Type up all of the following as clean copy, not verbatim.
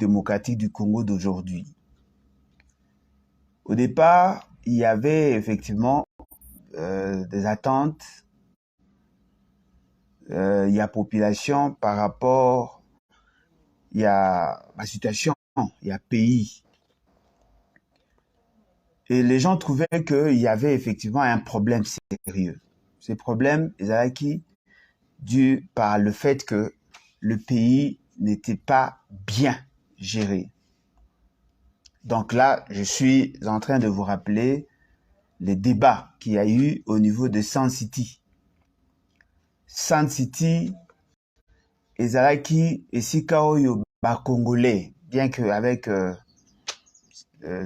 démocratique du Congo d'aujourd'hui. Au départ, il y avait effectivement des attentes. Il y a population par rapport, il y a la situation, il y a pays. Et les gens trouvaient qu'il y avait effectivement un problème sérieux. Ce problème, Ezalaki, dû par le fait que le pays n'était pas bien géré. Donc là, je suis en train de vous rappeler les débats qu'il y a eu au niveau de Sun City. Sun City, Ezalaki, esika oyo ba Congolais, bien qu'avec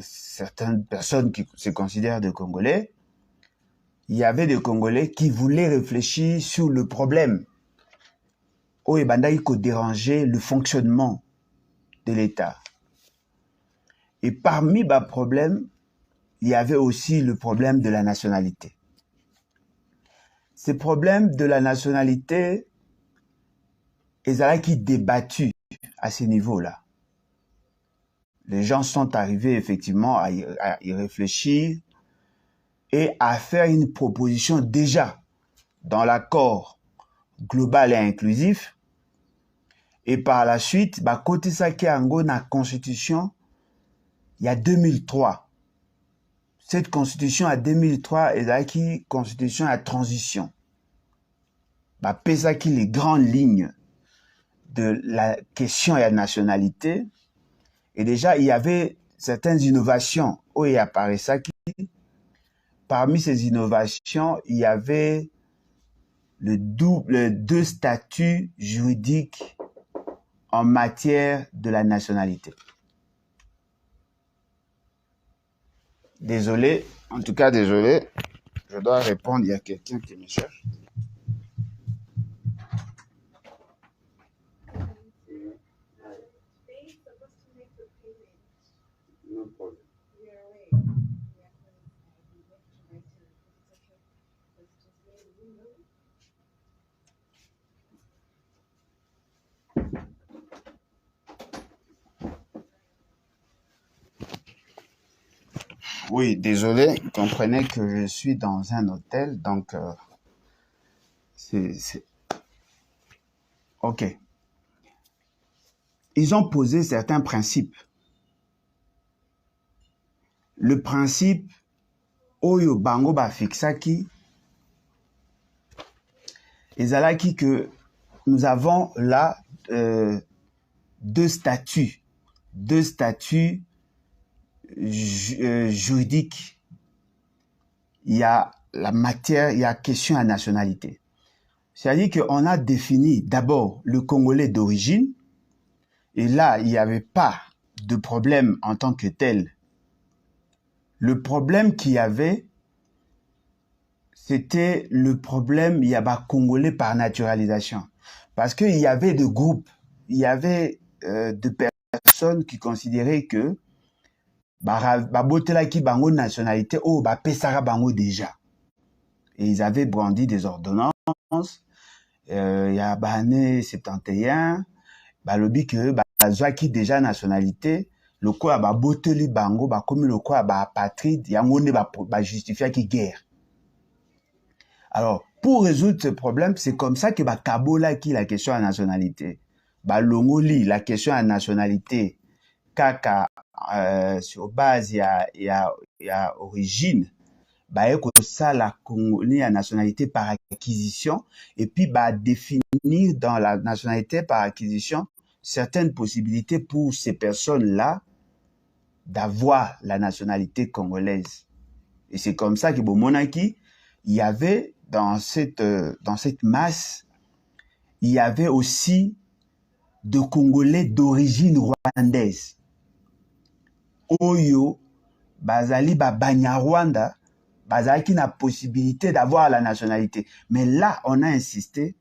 certaines personnes qui se considèrent des Congolais, il y avait des Congolais qui voulaient réfléchir sur le problème où il faut déranger le fonctionnement de l'État. Et parmi les problèmes, il y avait aussi le problème de la nationalité. Ce problème de la nationalité, ils ont débattu à ce niveau-là. Les gens sont arrivés effectivement à y réfléchir et à faire une proposition déjà dans l'accord global et inclusif. Et par la suite, côté ça qui a la constitution, il y a 2003. Cette constitution à 2003 est la constitution à transition. Pesa qui les grandes lignes de la question de la nationalité. Et déjà, il y avait certaines innovations où il apparaît ça qui. Parmi ces innovations, il y avait les deux statuts juridiques en matière de la nationalité. Désolé, en tout cas désolé, je dois répondre, il y a quelqu'un qui me cherche. Oui, désolé, comprenez que je suis dans un hôtel, donc c'est... Ok. Ils ont posé certains principes. Le principe Oyo Bango ba fixaki, ezalaki que nous avons là deux statuts juridiques. Il y a la matière, il y a question à nationalité. C'est-à-dire qu'on a défini d'abord le Congolais d'origine, et là, il n'y avait pas de problème en tant que tel. Le problème qu'il y avait, c'était le problème, il y avait Congolais par naturalisation. Parce qu'il y avait des groupes, il y avait de personnes qui considéraient que Botela qui bango nationalité, pesara bango déjà. Et ils avaient brandi des ordonnances. Il y a année 71, balobi que bazwaki déjà nationalité, le quoi boteli bango, comme le quoi apatride, yangone justifia qui guerre. Alors, pour résoudre ce problème, c'est comme ça que Kabola qui la question à nationalité. Longoli, la question à nationalité, kaka, sur base, il y a origine, ça la Congolais à nationalité par acquisition, et puis, définir dans la nationalité par acquisition certaines possibilités pour ces personnes-là d'avoir la nationalité congolaise. Et c'est comme ça que Monaki, il y avait dans cette masse, il y avait aussi de Congolais d'origine rwandaise. Oyo, bazali Banyarwanda, bazali qui n'a possibilité d'avoir la nationalité. Mais là, on a insisté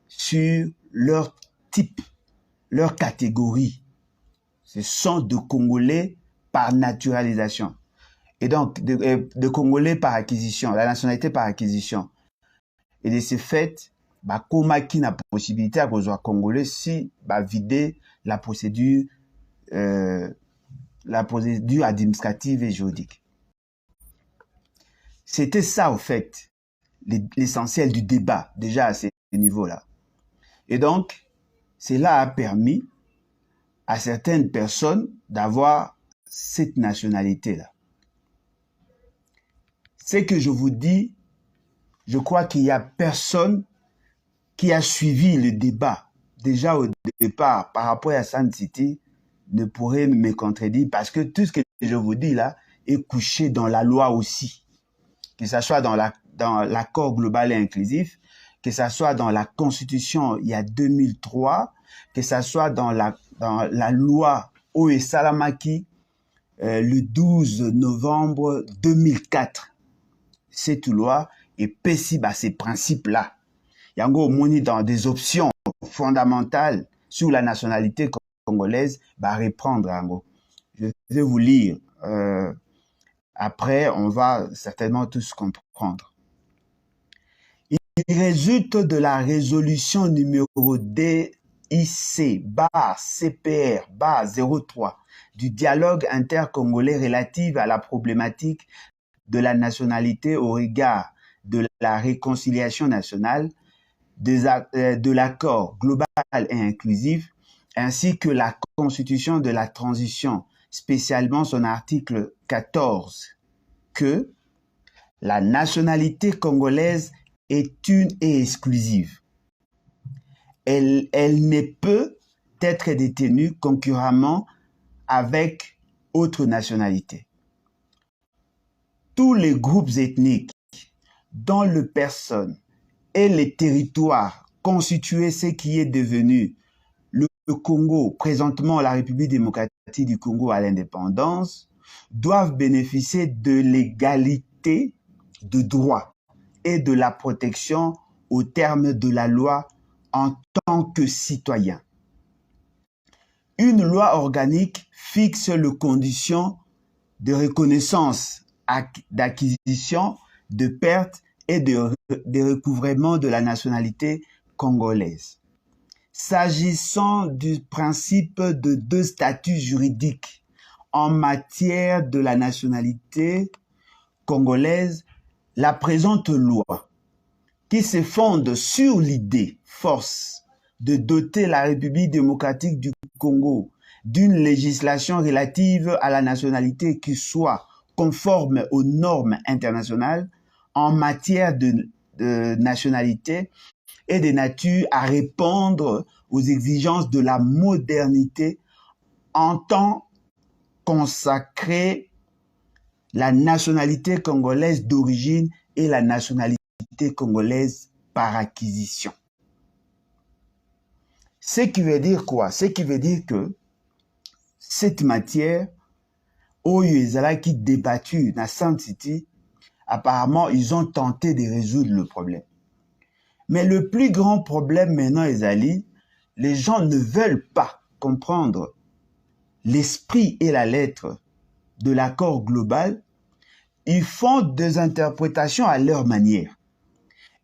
sur leur type, leur catégorie. Ce sont de Congolais par naturalisation. Et donc, de Congolais par acquisition, la nationalité par acquisition. Et de ce fait, Koma qui n'a possibilité à cause Congolais si vider la procédure la procédure administrative et juridique. C'était ça, au fait, l'essentiel du débat, déjà à ce niveau-là. Et donc, cela a permis à certaines personnes d'avoir cette nationalité-là. Ce que je vous dis, je crois qu'il n'y a personne qui a suivi le débat déjà au départ par rapport à Sun City ne pourrait me contredire parce que tout ce que je vous dis là est couché dans la loi aussi. Que ce soit dans l'accord global et inclusif, que ce soit dans la Constitution il y a 2003, que ce soit dans la loi Oe Salamaki le 12 novembre 2004. Cette loi est paisible à ces principes-là. Il y a encore dans des options fondamentales sur la nationalité congolaise, reprendre. Je vais vous lire. Après, on va certainement tous comprendre. Il résulte de la résolution numéro DIC-CPR-03 du dialogue intercongolais relatif à la problématique de la nationalité au regard de la réconciliation nationale, de l'accord global et inclusif, ainsi que la constitution de la transition, spécialement son article 14, que la nationalité congolaise est une et exclusive. Elle ne peut être détenue concurremment avec autres nationalités. Tous les groupes ethniques dont les personnes et les territoires constituaient ce qui est devenu le Congo, présentement la République démocratique du Congo à l'indépendance, doivent bénéficier de l'égalité de droit et de la protection au terme de la loi en tant que citoyens. Une loi organique fixe les conditions de reconnaissance, d'acquisition, de perte et de recouvrement de la nationalité congolaise. S'agissant du principe de deux statuts juridiques en matière de la nationalité congolaise, la présente loi, qui se fonde sur l'idée force de doter la République démocratique du Congo d'une législation relative à la nationalité qui soit conforme aux normes internationales en matière de nationalité et de nature à répondre aux exigences de la modernité, entend consacrer la nationalité congolaise d'origine et la nationalité congolaise par acquisition. Ce qui veut dire quoi? Ce qui veut dire que cette matière, Oyo ezalaki débattue dans Sun City, apparemment, ils ont tenté de résoudre le problème. Mais le plus grand problème maintenant, Ezali, les gens ne veulent pas comprendre l'esprit et la lettre de l'accord global. Ils font des interprétations à leur manière.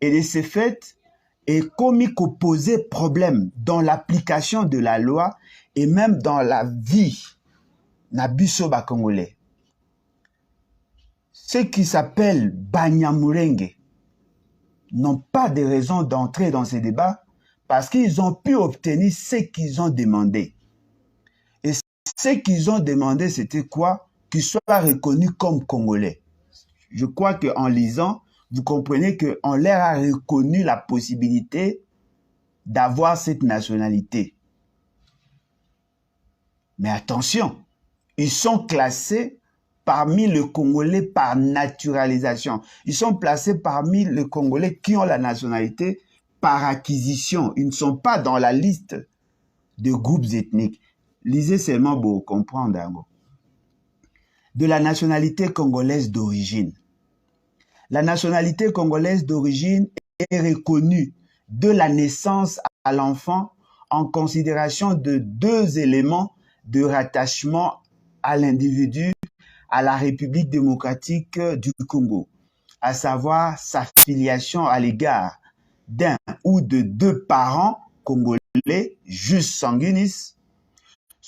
Et de ce fait, est commis qu'au poser problème dans l'application de la loi et même dans la vie na biso ba Congolais. Ceux qui s'appellent Banyamulenge n'ont pas de raison d'entrer dans ces débats parce qu'ils ont pu obtenir ce qu'ils ont demandé. Et ce qu'ils ont demandé, c'était quoi? Qu'ils soient reconnus comme Congolais. Je crois qu'en lisant, vous comprenez qu'on leur a reconnu la possibilité d'avoir cette nationalité. Mais attention, ils sont classés parmi les Congolais par naturalisation. Ils sont placés parmi les Congolais qui ont la nationalité par acquisition. Ils ne sont pas dans la liste de groupes ethniques. Lisez seulement pour comprendre. De la nationalité congolaise d'origine. La nationalité congolaise d'origine est reconnue de la naissance à l'enfant en considération de deux éléments de rattachement à l'individu à la République démocratique du Congo, à savoir sa filiation à l'égard d'un ou de deux parents congolais, jus sanguinis,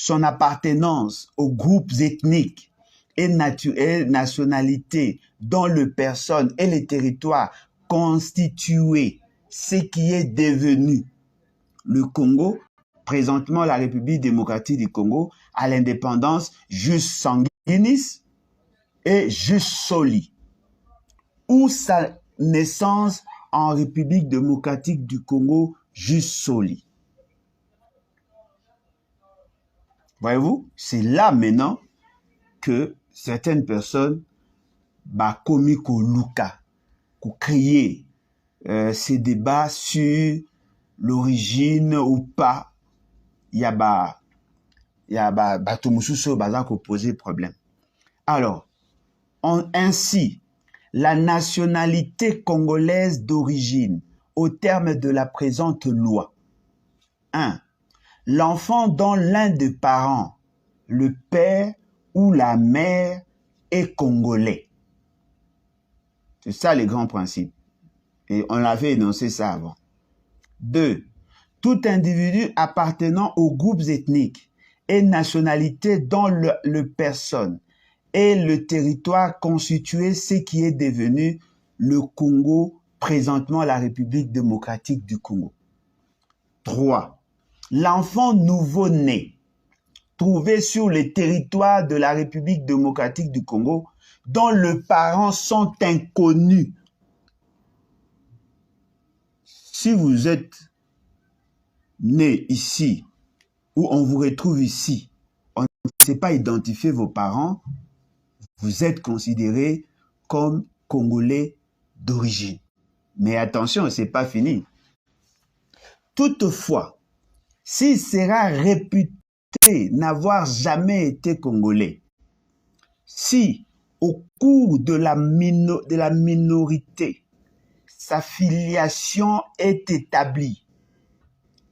son appartenance aux groupes ethniques et nationalités dont les personnes et les territoires constituaient ce qui est devenu le Congo, présentement la République démocratique du Congo, à l'indépendance jus sanguinis et jus soli, ou sa naissance en République démocratique du Congo jus soli. Voyez-vous, c'est là maintenant que certaines personnes commis qu'au Luka, qu'au créer ces débats sur l'origine ou pas, il y a tout mususo baza ko poser problème. Alors, ainsi, la nationalité congolaise d'origine, au terme de la présente loi, 1. L'enfant dont l'un des parents, le père ou la mère, est congolais. C'est ça les grands principes. Et on avait énoncé ça avant. 2. Tout individu appartenant aux groupes ethniques et nationalités dont le personne et le territoire constitué ce qui est devenu le Congo, présentement la République démocratique du Congo. 3. L'enfant nouveau-né trouvé sur le territoire de la République démocratique du Congo dont les parents sont inconnus. Si vous êtes né ici ou on vous retrouve ici, on ne sait pas identifier vos parents, vous êtes considéré comme Congolais d'origine. Mais attention, ce n'est pas fini. Toutefois, s'il sera réputé n'avoir jamais été Congolais, si au cours de la minorité, sa filiation est établie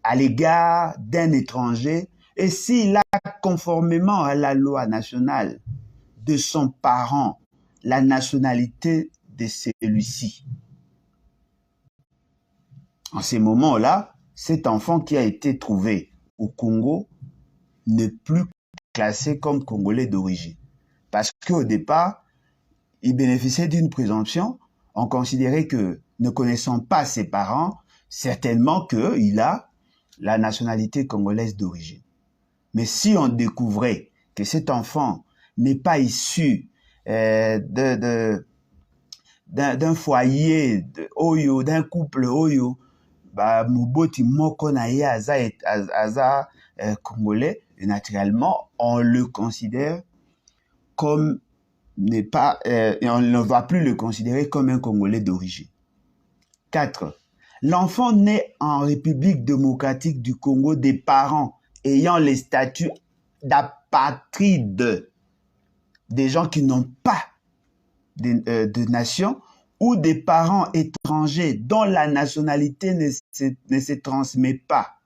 à l'égard d'un étranger et s'il a, conformément à la loi nationale de son parent, la nationalité de celui-ci. En ces moments-là, cet enfant qui a été trouvé au Congo n'est plus classé comme Congolais d'origine. Parce qu'au départ, il bénéficiait d'une présomption. On considérait que, ne connaissant pas ses parents, certainement qu'il a la nationalité congolaise d'origine. Mais si on découvrait que cet enfant n'est pas issu d'un foyer oyo, d'un couple oyo, muboti moko na ye aza congolais, et naturellement, on le considère comme et on ne va plus le considérer comme un Congolais d'origine. 4. L'enfant né en République démocratique du Congo des parents ayant les statuts d'apatride, des gens qui n'ont pas de nation, ou des parents étrangers dont la nationalité ne se transmet pas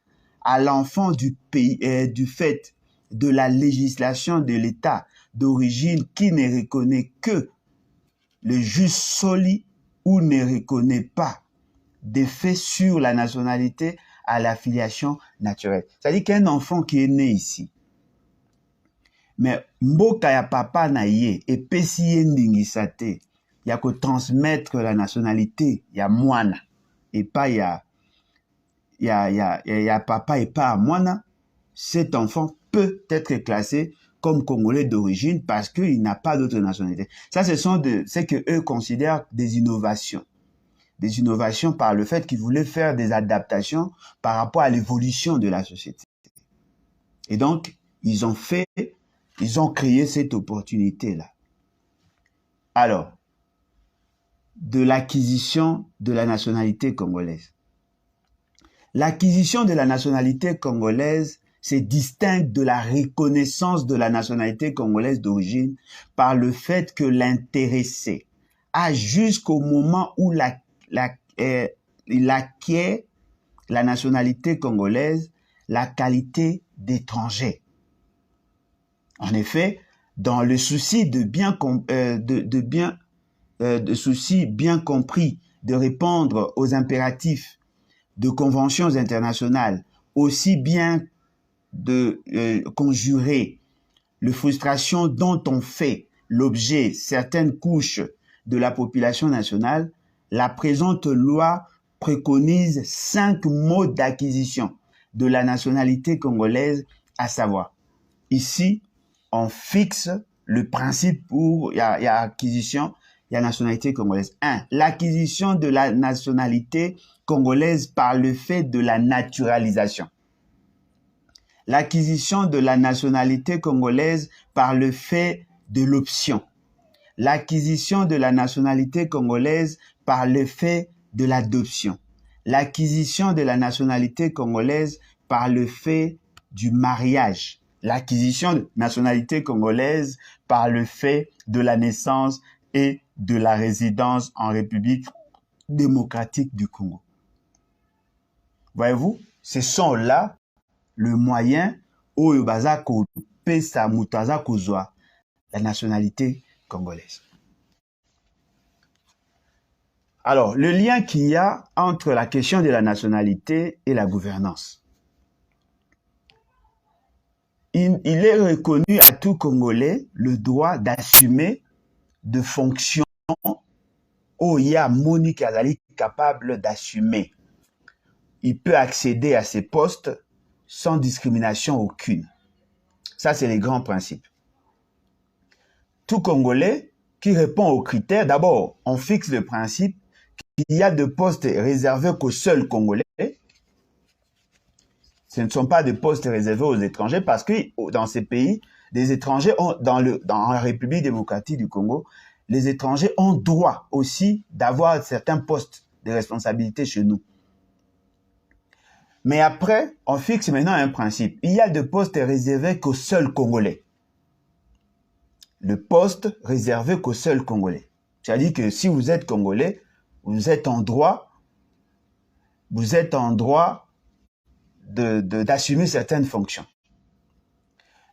à l'enfant du pays du fait de la législation de l'État d'origine qui ne reconnaît que le jus soli ou ne reconnaît pas des faits sur la nationalité à la filiation naturelle. C'est-à-dire qu'un enfant qui est né ici, mais mboka ya papa na ye epesi ye ndingisa te ya ko transmettre la nationalité ya mwana et pas ya papa et pas à mwana, cet enfant peut être classé comme Congolais d'origine parce qu'il n'a pas d'autre nationalité. Ça, ce sont ce que eux considèrent des innovations. Des innovations par le fait qu'ils voulaient faire des adaptations par rapport à l'évolution de la société. Et donc, ils ont créé cette opportunité-là. Alors, de l'acquisition de la nationalité congolaise. L'acquisition de la nationalité congolaise se distingue de la reconnaissance de la nationalité congolaise d'origine par le fait que l'intéressé a jusqu'au moment où il acquiert la nationalité congolaise la qualité d'étranger. En effet, dans le souci souci bien compris de répondre aux impératifs de conventions internationales, aussi bien de conjurer les frustrations dont ont fait l'objet certaines couches de la population nationale, la présente loi préconise 5 modes d'acquisition de la nationalité congolaise, à savoir, ici, on fixe le principe pour, il y a acquisition, il y a nationalité congolaise. 1. L'acquisition de la nationalité congolaise par le fait de la naturalisation. L'acquisition de la nationalité congolaise par le fait de l'option. L'acquisition de la nationalité congolaise par le fait de l'adoption. L'acquisition de la nationalité congolaise par le fait du mariage. L'acquisition de nationalité congolaise par le fait de la naissance et de la résidence en République démocratique du Congo. Voyez-vous, ce sont là le moyen où la nationalité congolaise. Alors, le lien qu'il y a entre la question de la nationalité et la gouvernance. Il est reconnu à tout Congolais le droit d'assumer de fonctions où il y a Monique Azali capable d'assumer. Il peut accéder à ces postes sans discrimination aucune. Ça, c'est les grands principes. Tout Congolais qui répond aux critères, d'abord, on fixe le principe qu'il y a de postes réservés qu'aux seuls Congolais. Ce ne sont pas des postes réservés aux étrangers parce que dans ces pays, les étrangers ont, dans la République démocratique du Congo, les étrangers ont droit aussi d'avoir certains postes de responsabilité chez nous. Mais après, on fixe maintenant un principe. Il y a de postes réservés qu'aux seuls Congolais. Le poste réservé qu'aux seuls Congolais. C'est-à-dire que si vous êtes Congolais, vous êtes en droit d'assumer certaines fonctions.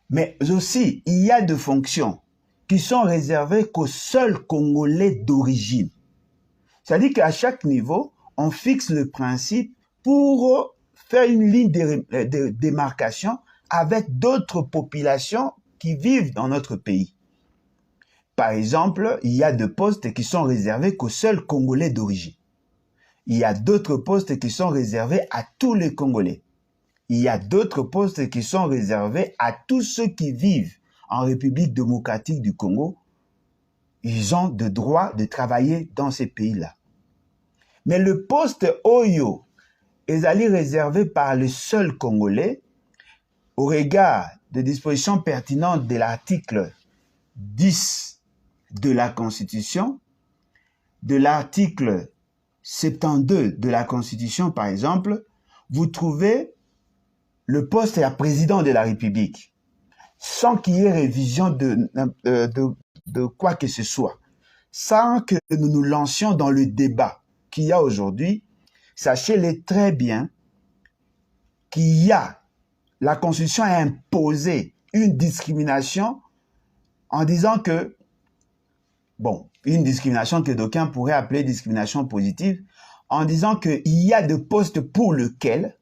Mais aussi, il y a des fonctions qui sont réservées qu'aux seuls Congolais d'origine. C'est-à-dire qu'à chaque niveau, on fixe le principe pour faire une ligne de démarcation avec d'autres populations qui vivent dans notre pays. Par exemple, il y a des postes qui sont réservés qu'aux seuls Congolais d'origine. Il y a d'autres postes qui sont réservés à tous les Congolais. Il y a d'autres postes qui sont réservés à tous ceux qui vivent en République démocratique du Congo. Ils ont le droit de travailler dans ces pays-là. Mais le poste Oyo est allé réservé par le seul Congolais au regard des dispositions pertinentes de l'article 10 de la Constitution, de l'article 72 de la Constitution, par exemple, vous trouvez le poste à président de la République, sans qu'il y ait révision de quoi que ce soit, sans que nous nous lancions dans le débat qu'il y a aujourd'hui. Sachez-le très bien qu'il y a, la Constitution a imposé une discrimination en disant que, bon, une discrimination que d'aucuns pourraient appeler discrimination positive, en disant qu'il y a des postes pour lesquels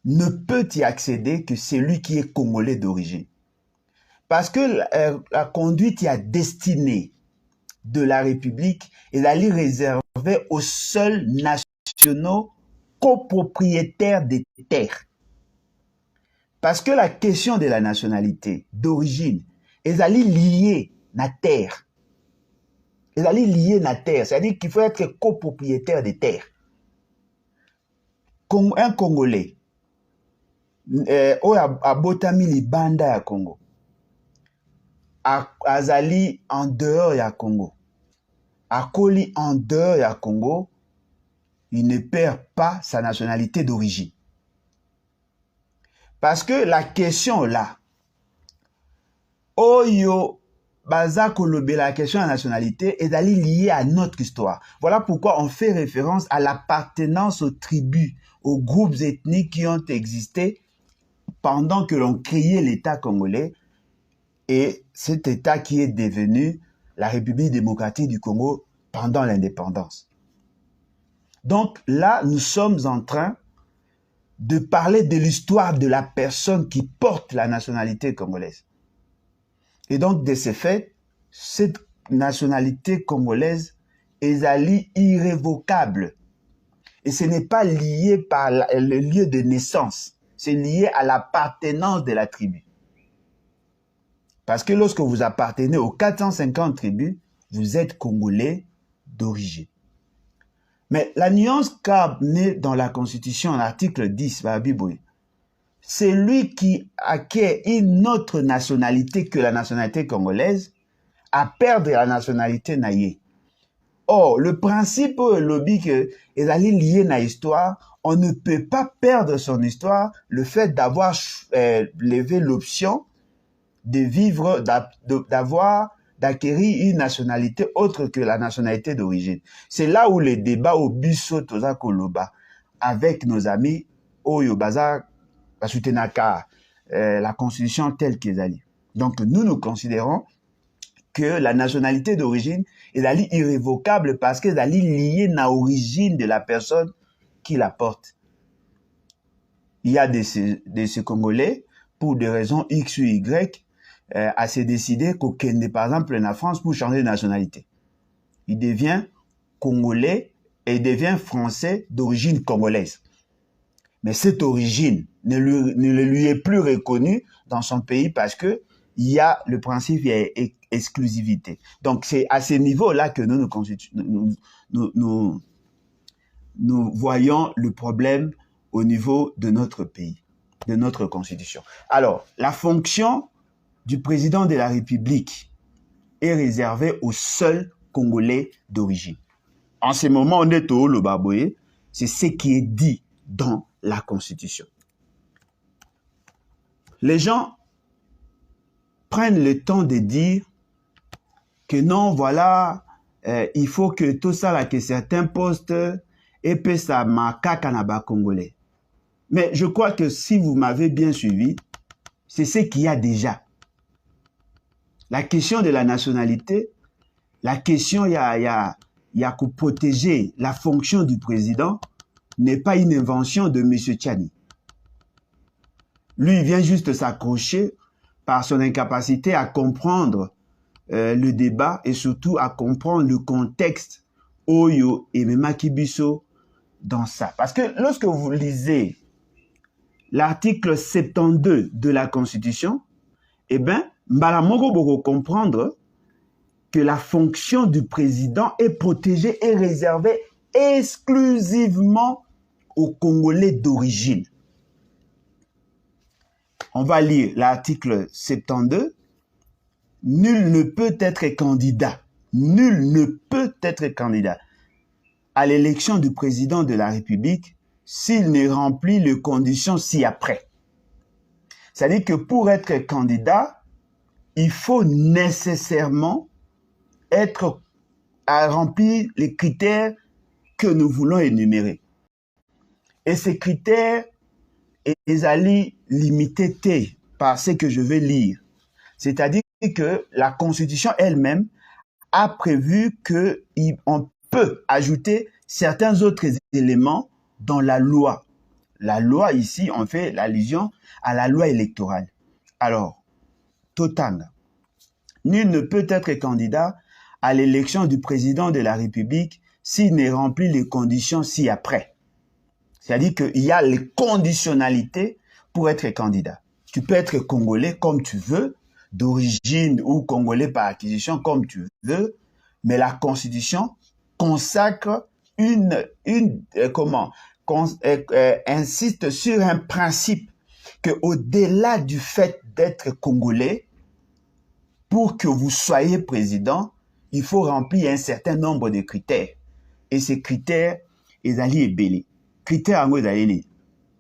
ne peut y accéder que celui qui est congolais d'origine. Parce que la conduite y a destinée de la République est d'aller réserver aux seuls nationaux copropriétaires des terres. Parce que la question de la nationalité d'origine est d'aller lier la terre. Est d'aller lier la terre, c'est-à-dire qu'il faut être copropriétaire des terres. Un Congolais, a botami libanda ya Congo, azali en dehors ya Congo, akoli en dehors ya Congo, il ne perd pas sa nationalité d'origine. Parce que la question là, Oyo baza kolobe, la question de la nationalité est d'aller liée à notre histoire. Voilà pourquoi on fait référence à l'appartenance aux tribus, aux groupes ethniques qui ont existé pendant que l'on créait l'État congolais et cet État qui est devenu la République démocratique du Congo pendant l'indépendance. Donc là, nous sommes en train de parler de l'histoire de la personne qui porte la nationalité congolaise. Et donc, de ce fait, cette nationalité congolaise est irrévocable. Et ce n'est pas lié par le lieu de naissance, c'est lié à l'appartenance de la tribu. Parce que lorsque vous appartenez aux 450 tribus, vous êtes Congolais d'origine. Mais la nuance qu'a amenée dans la Constitution, en l'article 10, c'est lui qui acquiert une autre nationalité que la nationalité congolaise à perdre la nationalité naïe. Or, le principe lobby que est lié à l'histoire, on ne peut pas perdre son histoire, le fait d'avoir levé l'option de vivre, d'acquérir une nationalité autre que la nationalité d'origine. C'est là où les débats au biso toza koloba avec nos amis Oyo Baza Basutenaka, la constitution telle qu'elle est. Donc nous considérons que la nationalité d'origine est irrévocable parce qu'elle est liée à l'origine de la personne qui la porte. Il y a des Congolais, pour des raisons X ou Y, à se décider qu'aucun, par exemple, en France, pour changer de nationalité. Il devient Congolais et il devient Français d'origine congolaise. Mais cette origine ne lui est plus reconnue dans son pays parce que il y a le principe d'exclusivité. Donc, c'est à ce niveau-là que nous voyons le problème au niveau de notre pays, de notre constitution. Alors, la fonction du président de la République est réservée aux seuls Congolais d'origine. En ce moment, on est au Lobaboye, c'est ce qui est dit dans la Constitution. Les gens prennent le temps de dire que non, voilà, il faut que tout ça, là, que certains postes et ça marque Kanaba Congolais. Mais je crois que si vous m'avez bien suivi, c'est ce qu'il y a déjà. La question de la nationalité, la question, il y a que protéger la fonction du président n'est pas une invention de M. Tchani. Lui, il vient juste s'accrocher par son incapacité à comprendre le débat et surtout à comprendre le contexte Oyo et Memakibiso dans ça. Parce que lorsque vous lisez l'article 72 de la Constitution, eh bien, Mbalamogo Bogo comprendre que la fonction du président est protégée et réservée exclusivement aux Congolais d'origine. On va lire l'article 72. Nul ne peut être candidat. Nul ne peut être candidat à l'élection du président de la République s'il ne remplit les conditions ci-après. C'est-à-dire que pour être candidat, il faut nécessairement remplir les critères que nous voulons énumérer. Et ces critères, ils allaient limiter par ce que je vais lire. C'est-à-dire que la Constitution elle-même a prévu qu'on peut ajouter certains autres éléments dans la loi. La loi, ici, on fait l'allusion à la loi électorale. Alors, Totanga, nul ne peut être candidat à l'élection du président de la République s'il ne remplit les conditions ci-après. C'est-à-dire qu'il y a les conditionnalités pour être candidat. Tu peux être congolais comme tu veux, d'origine ou congolais par acquisition comme tu veux, mais la Constitution consacre insiste sur un principe que au-delà du fait d'être congolais, pour que vous soyez président, il faut remplir un certain nombre de critères. Et ces critères, ils allaient belé. Critères en gros,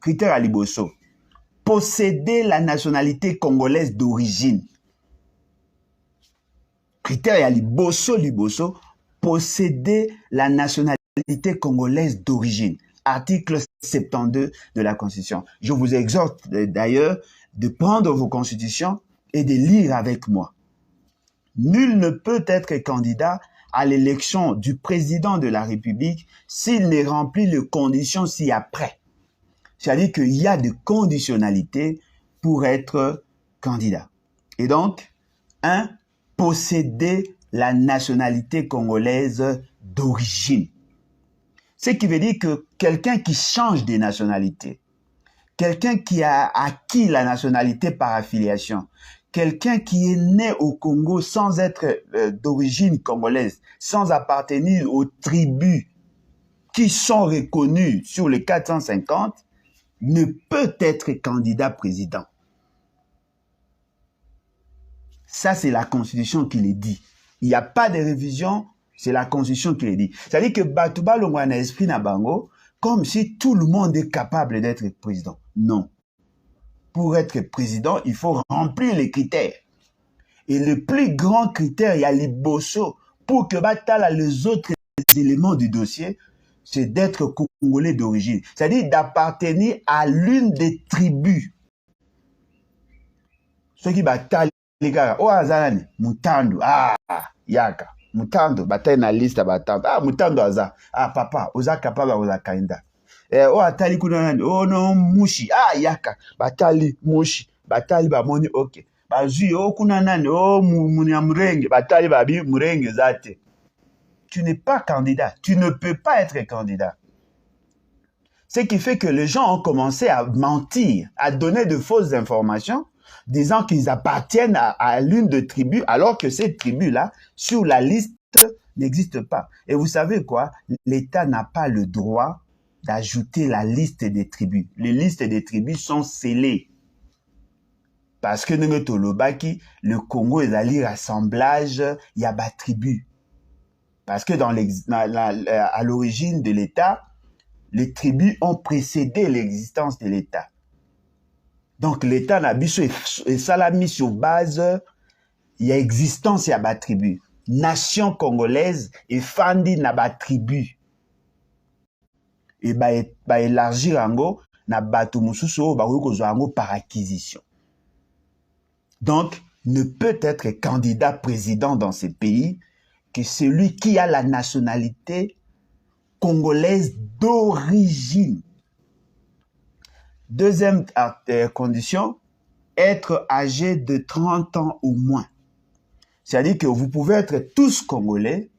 critères à liboso. Posséder la nationalité congolaise d'origine. Critère à liboso, posséder la nationalité congolaise d'origine. Article 72 de la Constitution. Je vous exhorte d'ailleurs de prendre vos constitutions et de lire avec moi. Nul ne peut être candidat à l'élection du président de la République s'il ne remplit les conditions ci-après. C'est-à-dire qu'il y a des conditionnalités pour être candidat. Et donc, posséder la nationalité congolaise d'origine. Ce qui veut dire que quelqu'un qui change de nationalité, quelqu'un qui a acquis la nationalité par affiliation, quelqu'un qui est né au Congo sans être d'origine congolaise, sans appartenir aux tribus qui sont reconnues sur les 450, ne peut être candidat président. Ça, c'est la Constitution qui le dit. Il n'y a pas de révision, c'est la Constitution qui le dit. C'est-à-dire que Batouba Longwana esprit Nabango, comme si tout le monde est capable d'être président. Non. Pour être président, il faut remplir les critères. Et le plus grand critère, il y a les bossos. Pour que Batala les autres éléments du dossier, c'est d'être congolais d'origine. C'est-à-dire d'appartenir à l'une des tribus. Ceux qui battent les gars, oh azalani, Mutandu, yaka, Mutandu, bataille na liste batando, Mutandu aza, papa, oza capable oza kainda. Atali kunanani, oh non, mushi, yaka, batali mushi, batali bamoni, ok. Bazui, kunanani, munyamurenge, batali babi murenge zate. Tu n'es pas candidat, tu ne peux pas être candidat. Ce qui fait que les gens ont commencé à mentir, à donner de fausses informations, disant qu'ils appartiennent à l'une des tribus, alors que ces tribus-là, sur la liste, n'existent pas. Et vous savez quoi? L'État n'a pas le droit d'ajouter la liste des tribus. Les listes des tribus sont scellées. Parce que le Congo est allé rassemblage, il y a des tribus. Parce que à l'origine de l'État, les tribus ont précédé l'existence de l'État. Donc l'État n'a pas mis sur base, il y a existence, il y a des tribus. Nation congolaise et Fandi n'a pas tribu. Et élargir ango na batu mususu par acquisition. Donc ne peut être candidat président dans ces pays que celui qui a la nationalité congolaise d'origine. Deuxième condition, être âgé de 30 ans ou moins. C'est-à-dire que vous pouvez être tous congolais,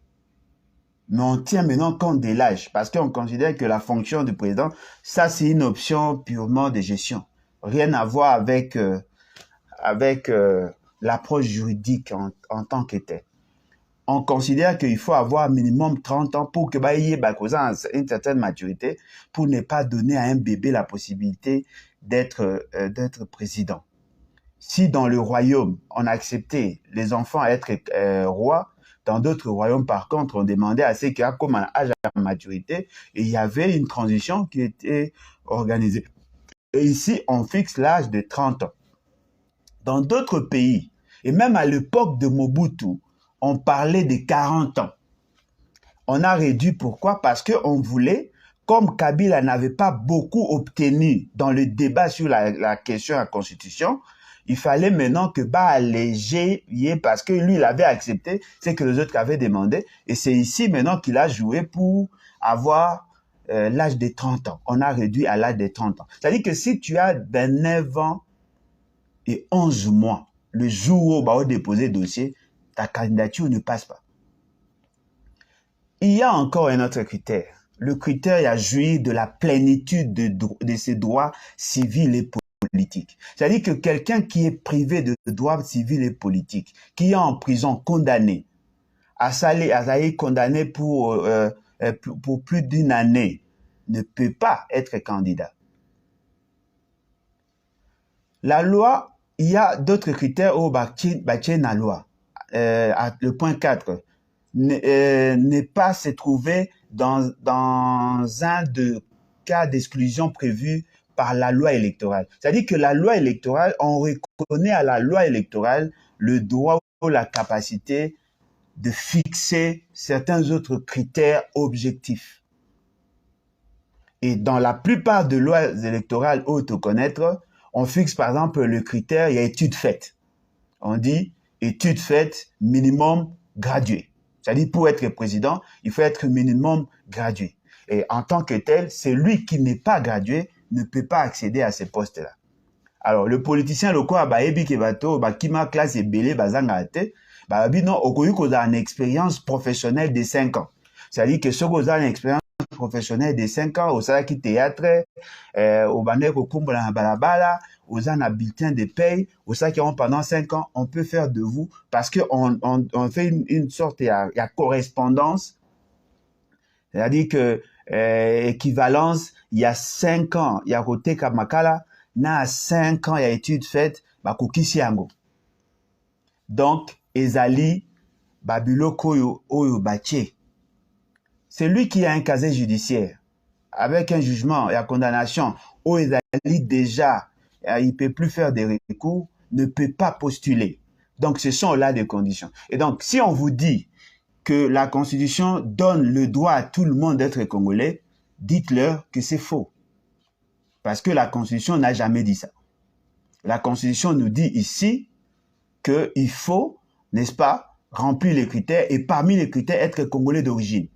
mais on tient maintenant compte de l'âge, parce qu'on considère que la fonction du président, ça c'est une option purement de gestion. Rien à voir avec, l'approche juridique en tant que tel. On considère qu'il faut avoir minimum 30 ans pour que une certaine maturité pour ne pas donner à un bébé la possibilité d'être président. Si dans le royaume, on acceptait les enfants à être rois, dans d'autres royaumes, par contre, on demandait à ceux qui ont comme un âge à maturité et il y avait une transition qui était organisée. Et ici, on fixe l'âge de 30 ans. Dans d'autres pays, et même à l'époque de Mobutu, on parlait de 40 ans. On a réduit, pourquoi? Parce qu'on voulait, comme Kabila n'avait pas beaucoup obtenu dans le débat sur la question de la Constitution, il fallait maintenant que alléger, parce que lui, il avait accepté ce que les autres avaient demandé, et c'est ici maintenant qu'il a joué pour avoir l'âge de 30 ans. On a réduit à l'âge de 30 ans. C'est-à-dire que si tu as 29 ans et 11 mois, le jour où on va déposer le dossier, ta candidature ne passe pas. Il y a encore un autre critère. Le critère est à jouir de la plénitude de ses droits civils et politiques. C'est-à-dire que quelqu'un qui est privé de droits civils et politiques, qui est en prison condamné, condamné pour plus d'une année, ne peut pas être candidat. La loi, il y a d'autres critères au la loi. Le point 4, ne pas se trouver dans un de cas d'exclusion prévu par la loi électorale. C'est-à-dire que la loi électorale, on reconnaît à la loi électorale le droit ou la capacité de fixer certains autres critères objectifs. Et dans la plupart des lois électorales auto-connaître, on fixe par exemple le critère, il y a études faites. On dit études faites minimum gradué. C'est-à-dire pour être président, il faut être minimum gradué. Et en tant que tel, celui qui n'est pas gradué ne peut pas accéder à ces postes-là. Alors, le politicien local, ebi ke bato, kima classe et belé, bazanga ate, non, okoyu koza une expérience professionnelle de 5 ans. C'est-à-dire que ce koza une expérience professionnelle de 5 ans, au salaki théâtre, au bandek au kumbola na balabala, aux un bulletin de paye, au salaki pendant 5 ans, on peut faire de vous, parce que on fait une sorte, il y a correspondance, c'est-à-dire que, équivalence, il y a 5 ans, il y a côté Kamakala, na 5 ans, il y a études faites, kukisiango. Donc, ezali, babiloko oyo bache. C'est lui qui a un casier judiciaire, avec un jugement et la condamnation, où ezali déjà, il ne peut plus faire des recours, ne peut pas postuler. Donc, ce sont là des conditions. Et donc, si on vous dit que la Constitution donne le droit à tout le monde d'être congolais, dites-leur que c'est faux. Parce que la Constitution n'a jamais dit ça. La Constitution nous dit ici qu'il faut, n'est-ce pas, remplir les critères et parmi les critères, être congolais d'origine.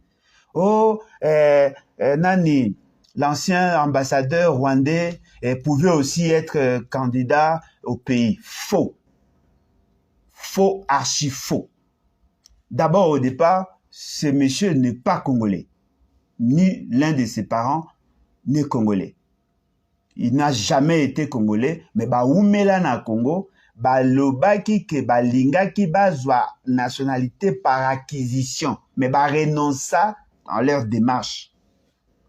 Oh, Nani, l'ancien ambassadeur rwandais pouvait aussi être candidat au pays. Faux. Faux, archi faux. D'abord, au départ, ce monsieur n'est pas congolais. Ni l'un de ses parents n'est congolais. Il n'a jamais été congolais, mais oumela na Congo, lobaki ke lingaki bazwa nationalité par acquisition, mais renonça dans leur démarche.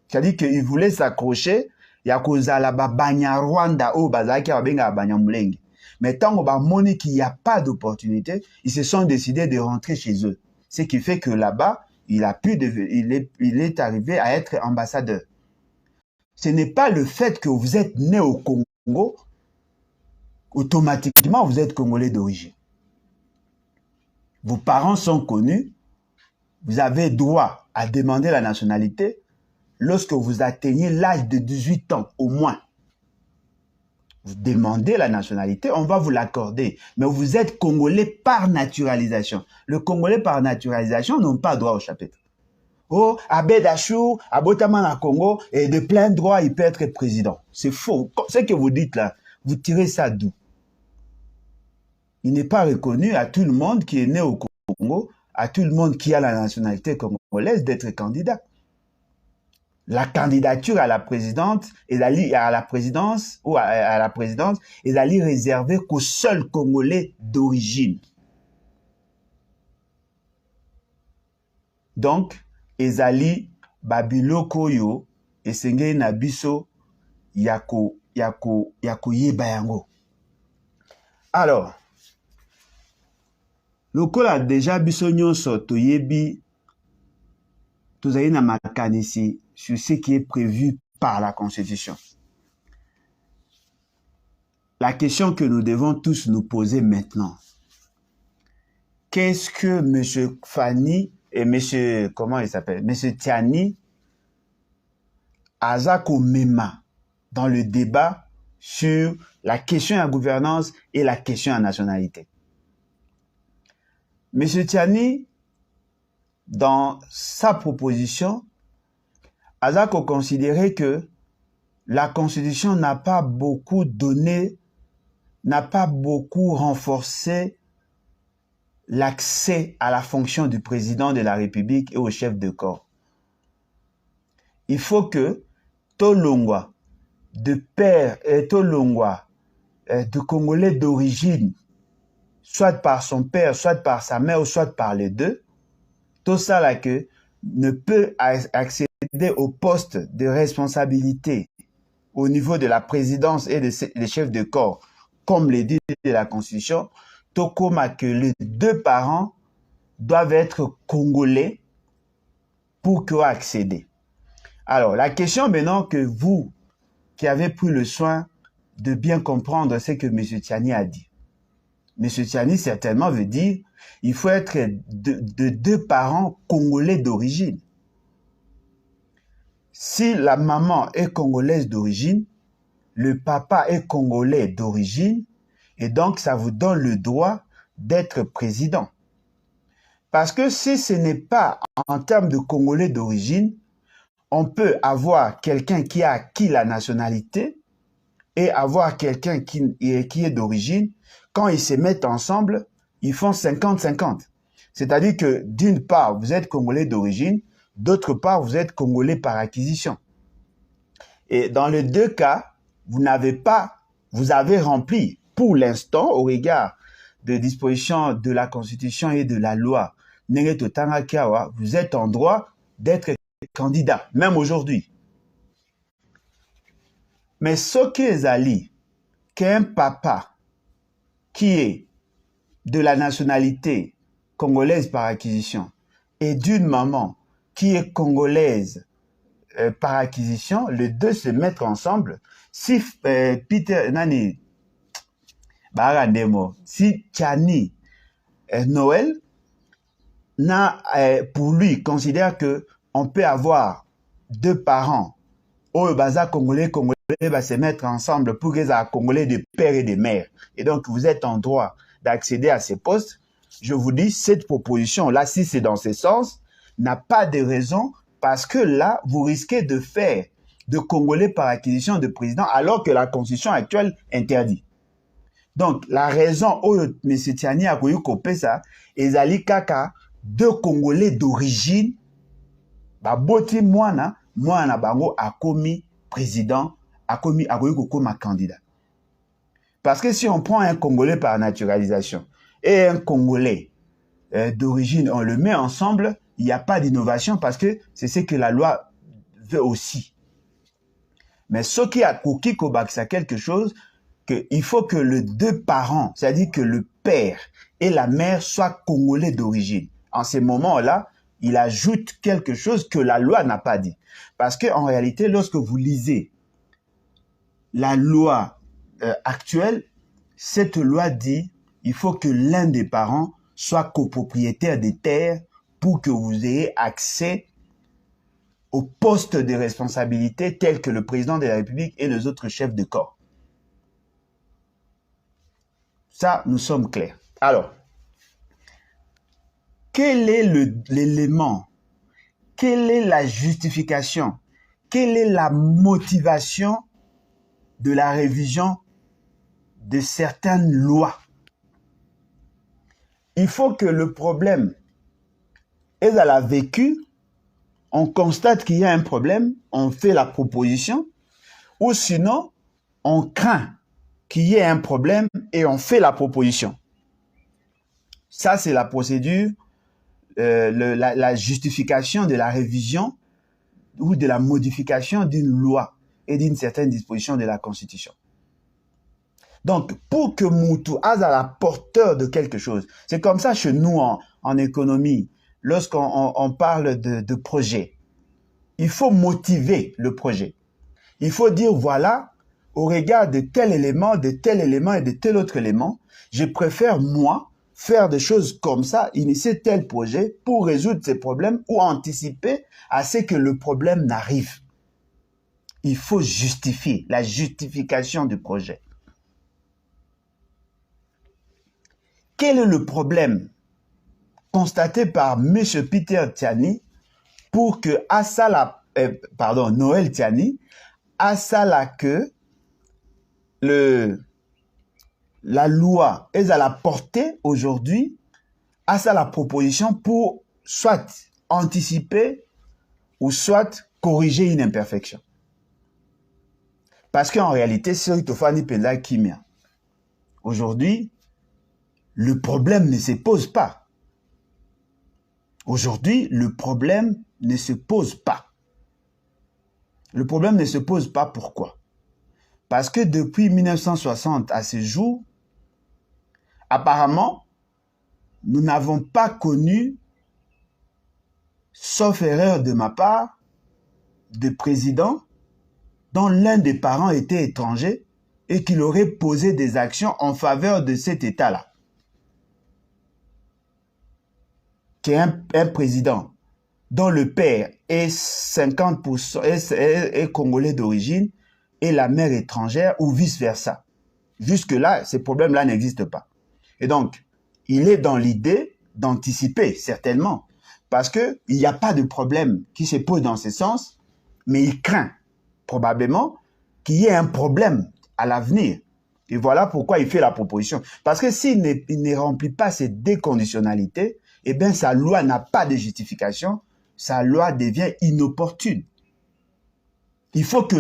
C'est-à-dire qu'ils voulaient s'accrocher, ya kozala banya Rwanda ou bazaki babenga banya mulenge. Mais tant qu'on moni qu'il n'y a pas d'opportunité, ils se sont décidés de rentrer chez eux. Ce qui fait que là-bas, il est arrivé à être ambassadeur. Ce n'est pas le fait que vous êtes né au Congo, automatiquement vous êtes congolais d'origine. Vos parents sont connus, vous avez droit à demander la nationalité lorsque vous atteignez l'âge de 18 ans au moins. Vous demandez la nationalité, on va vous l'accorder. Mais vous êtes congolais par naturalisation. Le congolais par naturalisation n'ont pas droit au chapitre. Oh, Abed Achou, Abotama Congo, et de plein droit, il peut être président. C'est faux. Ce que vous dites là, vous tirez ça d'où? Il n'est pas reconnu à tout le monde qui est né au Congo, à tout le monde qui a la nationalité congolaise d'être candidat. La candidature à la présidente et à la présidence ou à la présidence est réservée qu'aux seuls Congolais d'origine. Donc, ezali babiloko yo esengeli na biso yako yeba yango. Alors, lokola déjà biso nyonso toyebi tozali na makanisi sur ce qui est prévu par la Constitution. La question que nous devons tous nous poser maintenant, qu'est-ce que M. Fani et M. comment il s'appelle, M. Tiani Azako Mema dans le débat sur la question de la gouvernance et la question de la nationalité. M. Tiani, dans sa proposition, Azako considérait que la Constitution n'a pas beaucoup donné, n'a pas beaucoup renforcé l'accès à la fonction du président de la République et au chef de corps. Il faut que Tolongwa, de père et Tolongwa, de Congolais d'origine, soit par son père, soit par sa mère, soit par les deux, tout ça là que ne peut accéder au poste de responsabilité au niveau de la présidence et des chefs de corps, comme le dit la Constitution, Tokoma que les deux parents doivent être congolais pour accéder. Alors, la question maintenant que vous, qui avez pris le soin de bien comprendre ce que M. Tiani a dit. M. Tiani certainement veut dire il faut être de deux parents congolais d'origine. Si la maman est congolaise d'origine, le papa est congolais d'origine, et donc ça vous donne le droit d'être président. Parce que si ce n'est pas en termes de congolais d'origine, On peut avoir quelqu'un qui a acquis la nationalité et avoir quelqu'un qui est d'origine. Quand ils se mettent ensemble, ils font 50-50. C'est-à-dire que d'une part, vous êtes Congolais d'origine, d'autre part, vous êtes Congolais par acquisition. Et dans les deux cas, vous avez rempli, pour l'instant, au regard des dispositions de la Constitution et de la loi, vous êtes en droit d'être candidat, même aujourd'hui. Mais ce qui est Ali, qu'un papa qui est de la nationalité congolaise par acquisition et d'une maman qui est congolaise par acquisition, les deux se mettent ensemble. Si si Tchani Noël pour lui considère que on peut avoir deux parents au baza congolais va se mettre ensemble pour qu'ils aient congolais de père et de mère. Et donc vous êtes en droit d'accéder à ces postes. Je vous dis, cette proposition-là, si c'est dans ce sens, n'a pas de raison parce que là, vous risquez de faire de Congolais par acquisition de président alors que la constitution actuelle interdit. Donc, la raison où M. Tiani a voulu couper ça, ezali kaka deux Congolais d'origine, boti mwana bango a commis président, a commis candidat. Parce que si on prend un Congolais par naturalisation et un Congolais d'origine, on le met ensemble, il n'y a pas d'innovation parce que c'est ce que la loi veut aussi. Mais ce qui a cookie c'est quelque chose qu'il faut que les deux parents, c'est-à-dire que le père et la mère soient Congolais d'origine. En ces moments-là, il ajoute quelque chose que la loi n'a pas dit. Parce qu'en réalité, lorsque vous lisez la loi actuelle, cette loi dit il faut que l'un des parents soit copropriétaire des terres pour que vous ayez accès aux postes de responsabilité tels que le président de la République et les autres chefs de corps. Ça, nous sommes clairs. Alors, quel est l'élément? Quelle est la justification? Quelle est la motivation de la révision de certaines lois? Il faut que le problème est à la vécu, on constate qu'il y a un problème, on fait la proposition, ou sinon, on craint qu'il y ait un problème et on fait la proposition. Ça, c'est la procédure, la justification de la révision ou de la modification d'une loi et d'une certaine disposition de la Constitution. Donc, pour que Moutou a la porteur de quelque chose, c'est comme ça chez nous en économie, lorsqu'on parle de projet, il faut motiver le projet. Il faut dire, voilà, au regard de tel élément et de tel autre élément, je préfère, moi, faire des choses comme ça, initier tel projet pour résoudre ces problèmes ou anticiper à ce que le problème n'arrive. Il faut justifier, la justification du projet. Quel est le problème constaté par M. Peter Tiani pour que Noël Tiani, que la loi est à la portée aujourd'hui, la proposition pour soit anticiper ou soit corriger une imperfection. Parce qu'en réalité, c'est Tofani Penda Kimia. Aujourd'hui, le problème ne se pose pas. Aujourd'hui, le problème ne se pose pas. Le problème ne se pose pas pourquoi? Parce que depuis 1960 à ce jour, apparemment, nous n'avons pas connu, sauf erreur de ma part, de président dont l'un des parents était étranger et qu'il aurait posé des actions en faveur de cet État-là. Qu'un président dont le père est 50% est congolais d'origine et la mère étrangère ou vice-versa. Jusque-là, ces problèmes-là n'existent pas. Et donc, il est dans l'idée d'anticiper, certainement, parce qu'il n'y a pas de problème qui se pose dans ce sens, mais il craint probablement qu'il y ait un problème à l'avenir. Et voilà pourquoi il fait la proposition. Parce que s'il ne remplit pas ces deux conditionnalités, eh bien, sa loi n'a pas de justification, sa loi devient inopportune. Il faut que,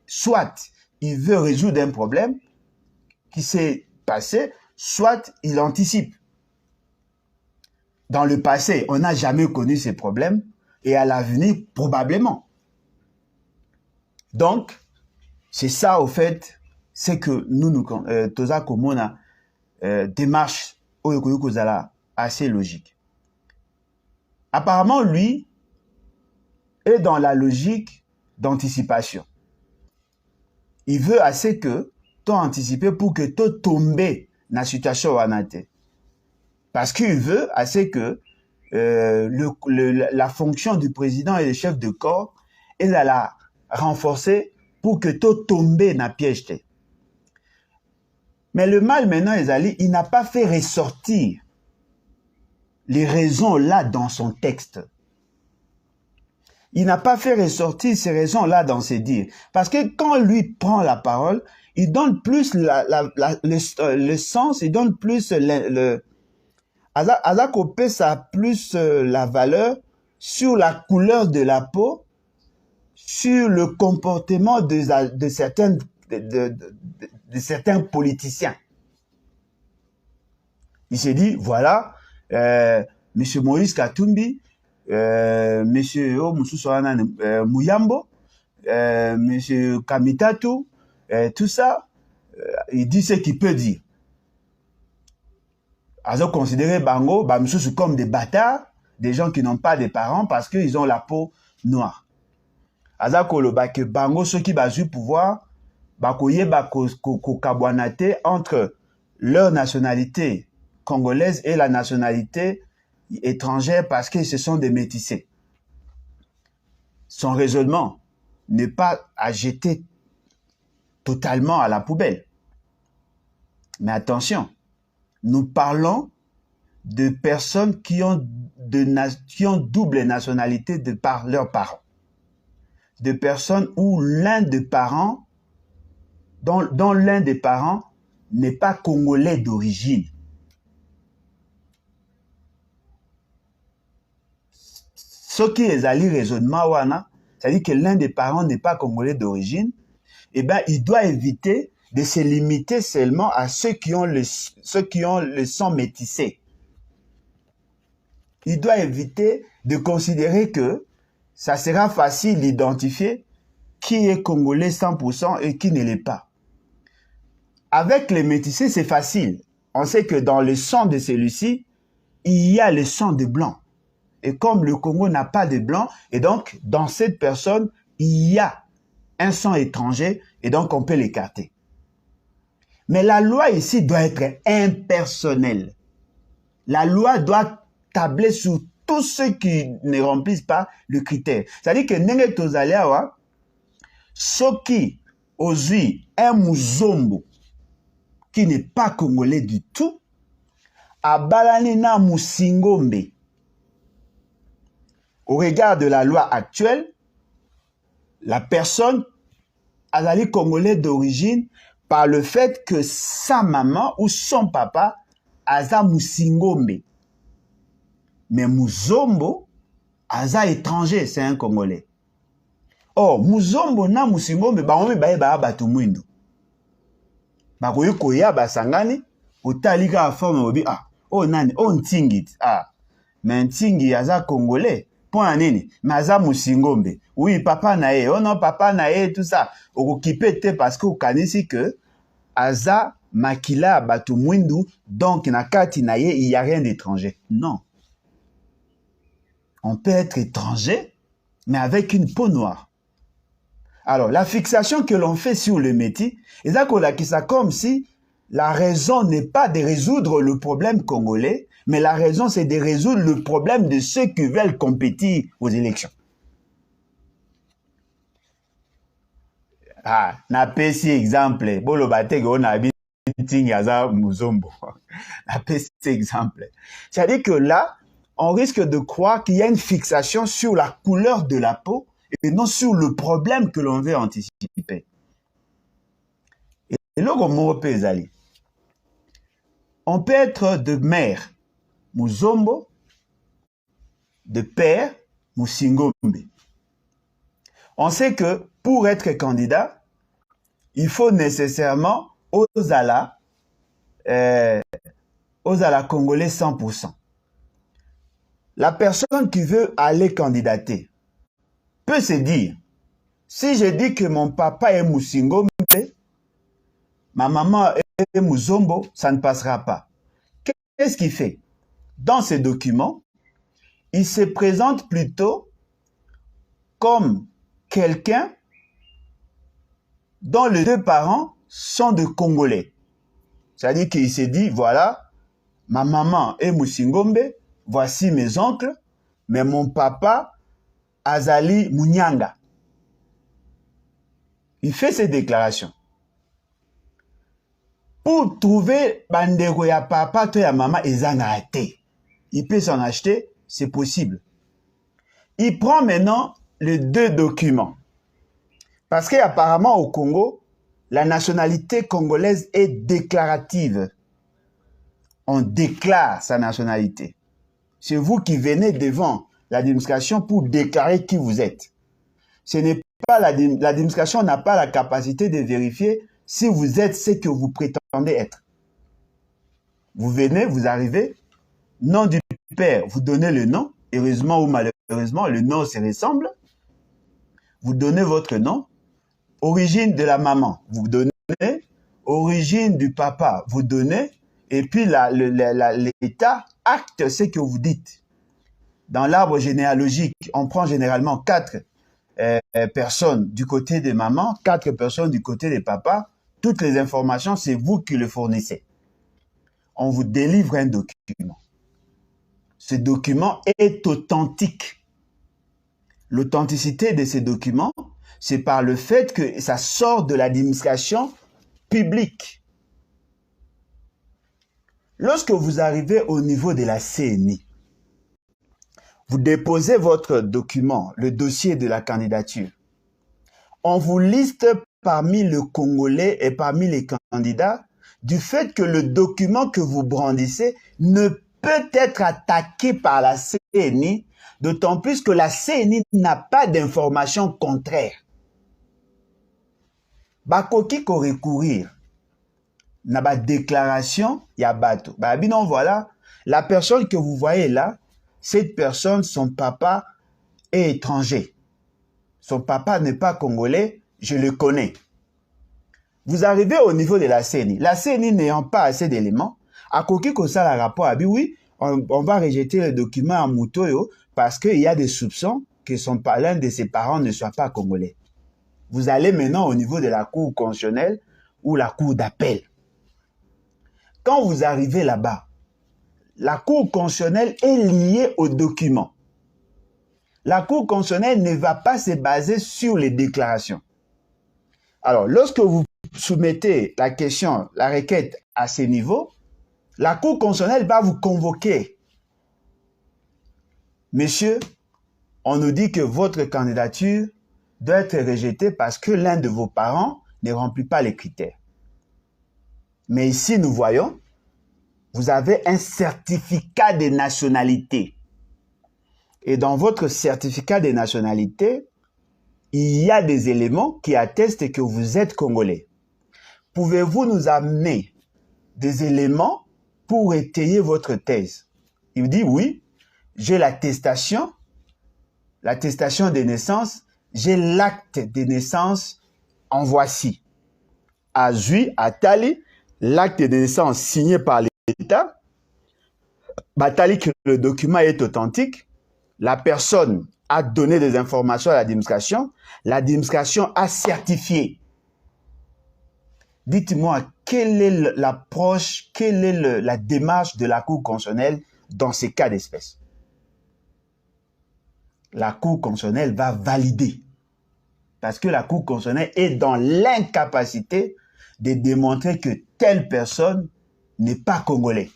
soit il veut résoudre un problème qui s'est passé, soit il anticipe. Dans le passé, on n'a jamais connu ces problèmes, et à l'avenir, probablement. Donc, c'est ça, au fait, c'est que nous toza komona démarche assez logique. Apparemment, lui est dans la logique d'anticipation. Il veut assez que tu anticipé pour que tu tombes dans la situation wanate. Parce qu'il veut assez que la fonction du président et le chef de corps est à la renforcer pour que tu tombes dans la piège. Mais le mal maintenant, il n'a pas fait ressortir les raisons là dans son texte. Il n'a pas fait ressortir ces raisons là dans ses dires. Parce que quand lui prend la parole, il donne plus le sens, il donne plus Azakopé, ça a plus la valeur sur la couleur de la peau, sur le comportement de certains politiciens. Il s'est dit, voilà, M. Moïse Katumbi, M. Muyambo, M. Kamitatu, tout ça, il dit ce qu'il peut dire. Ils ont considéré Bango, comme des bâtards, des gens qui n'ont pas de parents parce qu'ils ont la peau noire. Que Bango, ceux qui ont pouvoir, entre leur nationalité congolaise et la nationalité étrangère parce que ce sont des métissés. Son raisonnement n'est pas à jeter totalement à la poubelle. Mais attention, nous parlons de personnes qui ont double nationalité de par leurs parents. De personnes où l'un des parents, dont l'un des parents n'est pas congolais d'origine. Ce qui est allé raisonnement, c'est-à-dire que l'un des parents n'est pas congolais d'origine, eh bien, il doit éviter de se limiter seulement à ceux qui ont le sang métissé. Il doit éviter de considérer que ça sera facile d'identifier qui est congolais 100% et qui ne l'est pas. Avec les métissés, c'est facile. On sait que dans le sang de celui-ci, il y a le sang de blanc. Et comme le Congo n'a pas de blanc, et donc dans cette personne, il y a un sang étranger, et donc on peut l'écarter. Mais la loi ici doit être impersonnelle. La loi doit tabler sur tous ceux qui ne remplissent pas le critère. C'est-à-dire que Nenge Tozaliawa, ceux qui osent un Muzombo qui n'est pas congolais du tout, a balani na Musingombe. Au regard de la loi actuelle, la personne azali congolais d'origine par le fait que sa maman ou son papa aza Musingombe. Mais Muzombo aza étranger, c'est un Congolais. Or, Muzombo na Musingombe, baomi bae ba batu mwindu. Bakoyi koya basangani, otalika a forme obi, oh nani, oh ntingit, mais ntingi aza Congolais. Point nini, mais aza Musingombe. Oui, papa na ye, oh non, papa na ye, tout ça. Okokipe te parce que okanisi que aza makila batu mwindu, donc na kati na ye, il n'y a rien d'étranger. Non. On peut être étranger, mais avec une peau noire. Alors, la fixation que l'on fait sur le métis, c'est comme si la raison n'est pas de résoudre le problème congolais, mais la raison, c'est de résoudre le problème de ceux qui veulent compétir aux élections. Na pesi exemple, bolo batege on a tingaza Muzombo. Na pesi exemple. C'est-à-dire que là, on risque de croire qu'il y a une fixation sur la couleur de la peau et non sur le problème que l'on veut anticiper. Et là, on peut être de mère, Muzombo, de père, Musingombe. On sait que pour être candidat, il faut nécessairement aux ala congolais 100%. La personne qui veut aller candidater peut se dire, si je dis que mon papa est Musingombe, ma maman est Muzombo, ça ne passera pas. Qu'est-ce qu'il fait? Dans ces documents, il se présente plutôt comme quelqu'un dont les deux parents sont de Congolais. C'est-à-dire qu'il s'est dit, voilà, ma maman est Musingombe, voici mes oncles, mais mon papa, Azali Munyanga. Il fait ces déclarations. Pour trouver bandeko ya papa to ya maman ezanga até, il peut s'en acheter, c'est possible. Il prend maintenant les deux documents. Parce qu'apparemment au Congo, la nationalité congolaise est déclarative. On déclare sa nationalité. C'est vous qui venez devant l'administration pour déclarer qui vous êtes. Ce n'est pas l'administration n'a pas la capacité de vérifier si vous êtes ce que vous prétendez être. Vous venez, vous arrivez, nom du père, vous donnez le nom, heureusement ou malheureusement, le nom se ressemble. Vous donnez votre nom, origine de la maman, vous donnez, origine du papa, vous donnez, et puis l'État acte ce que vous dites. Dans l'arbre généalogique, on prend généralement 4 personnes du côté de maman, 4 personnes du côté de papa. Toutes les informations, c'est vous qui le fournissez. On vous délivre un document. Ce document est authentique. L'authenticité de ces documents, c'est par le fait que ça sort de l'administration publique. Lorsque vous arrivez au niveau de la CNI, vous déposez votre document, le dossier de la candidature. On vous liste parmi les Congolais et parmi les candidats du fait que le document que vous brandissez ne peut être attaqué par la CNI, d'autant plus que la CNI n'a pas d'informations contraires. Bakoki ko recourir na ba déclaration ya bato. Ba binon voilà, la personne que vous voyez là, cette personne, son papa est étranger. Son papa n'est pas congolais, je le connais. Vous arrivez au niveau de la CNI. La CNI n'ayant pas assez d'éléments, à Koki Kosa la rapport a dit oui, on va rejeter le document à Mutoyo parce qu'il y a des soupçons que l'un de ses parents ne soit pas congolais. Vous allez maintenant au niveau de la cour constitutionnelle ou la cour d'appel. Quand vous arrivez là-bas, la cour constitutionnelle est liée au document. La cour constitutionnelle ne va pas se baser sur les déclarations. Alors, lorsque vous soumettez la question, la requête à ce niveau, la cour constitutionnelle va vous convoquer. Monsieur, on nous dit que votre candidature doit être rejetée parce que l'un de vos parents ne remplit pas les critères. Mais ici, nous voyons, vous avez un certificat de nationalité. Et dans votre certificat de nationalité, il y a des éléments qui attestent que vous êtes congolais. Pouvez-vous nous amener des éléments pour étayer votre thèse? Il dit oui, j'ai l'attestation de naissance, j'ai l'acte de naissance, en voici. À Zui, à Tali, l'acte de naissance signé par l'État, Batali que le document est authentique, la personne a donné des informations à l'administration a certifié. Dites-moi, quelle est l'approche, quelle est la démarche de la Cour constitutionnelle dans ces cas d'espèce? La Cour constitutionnelle va valider. Parce que la Cour constitutionnelle est dans l'incapacité de démontrer que telle personne n'est pas congolais.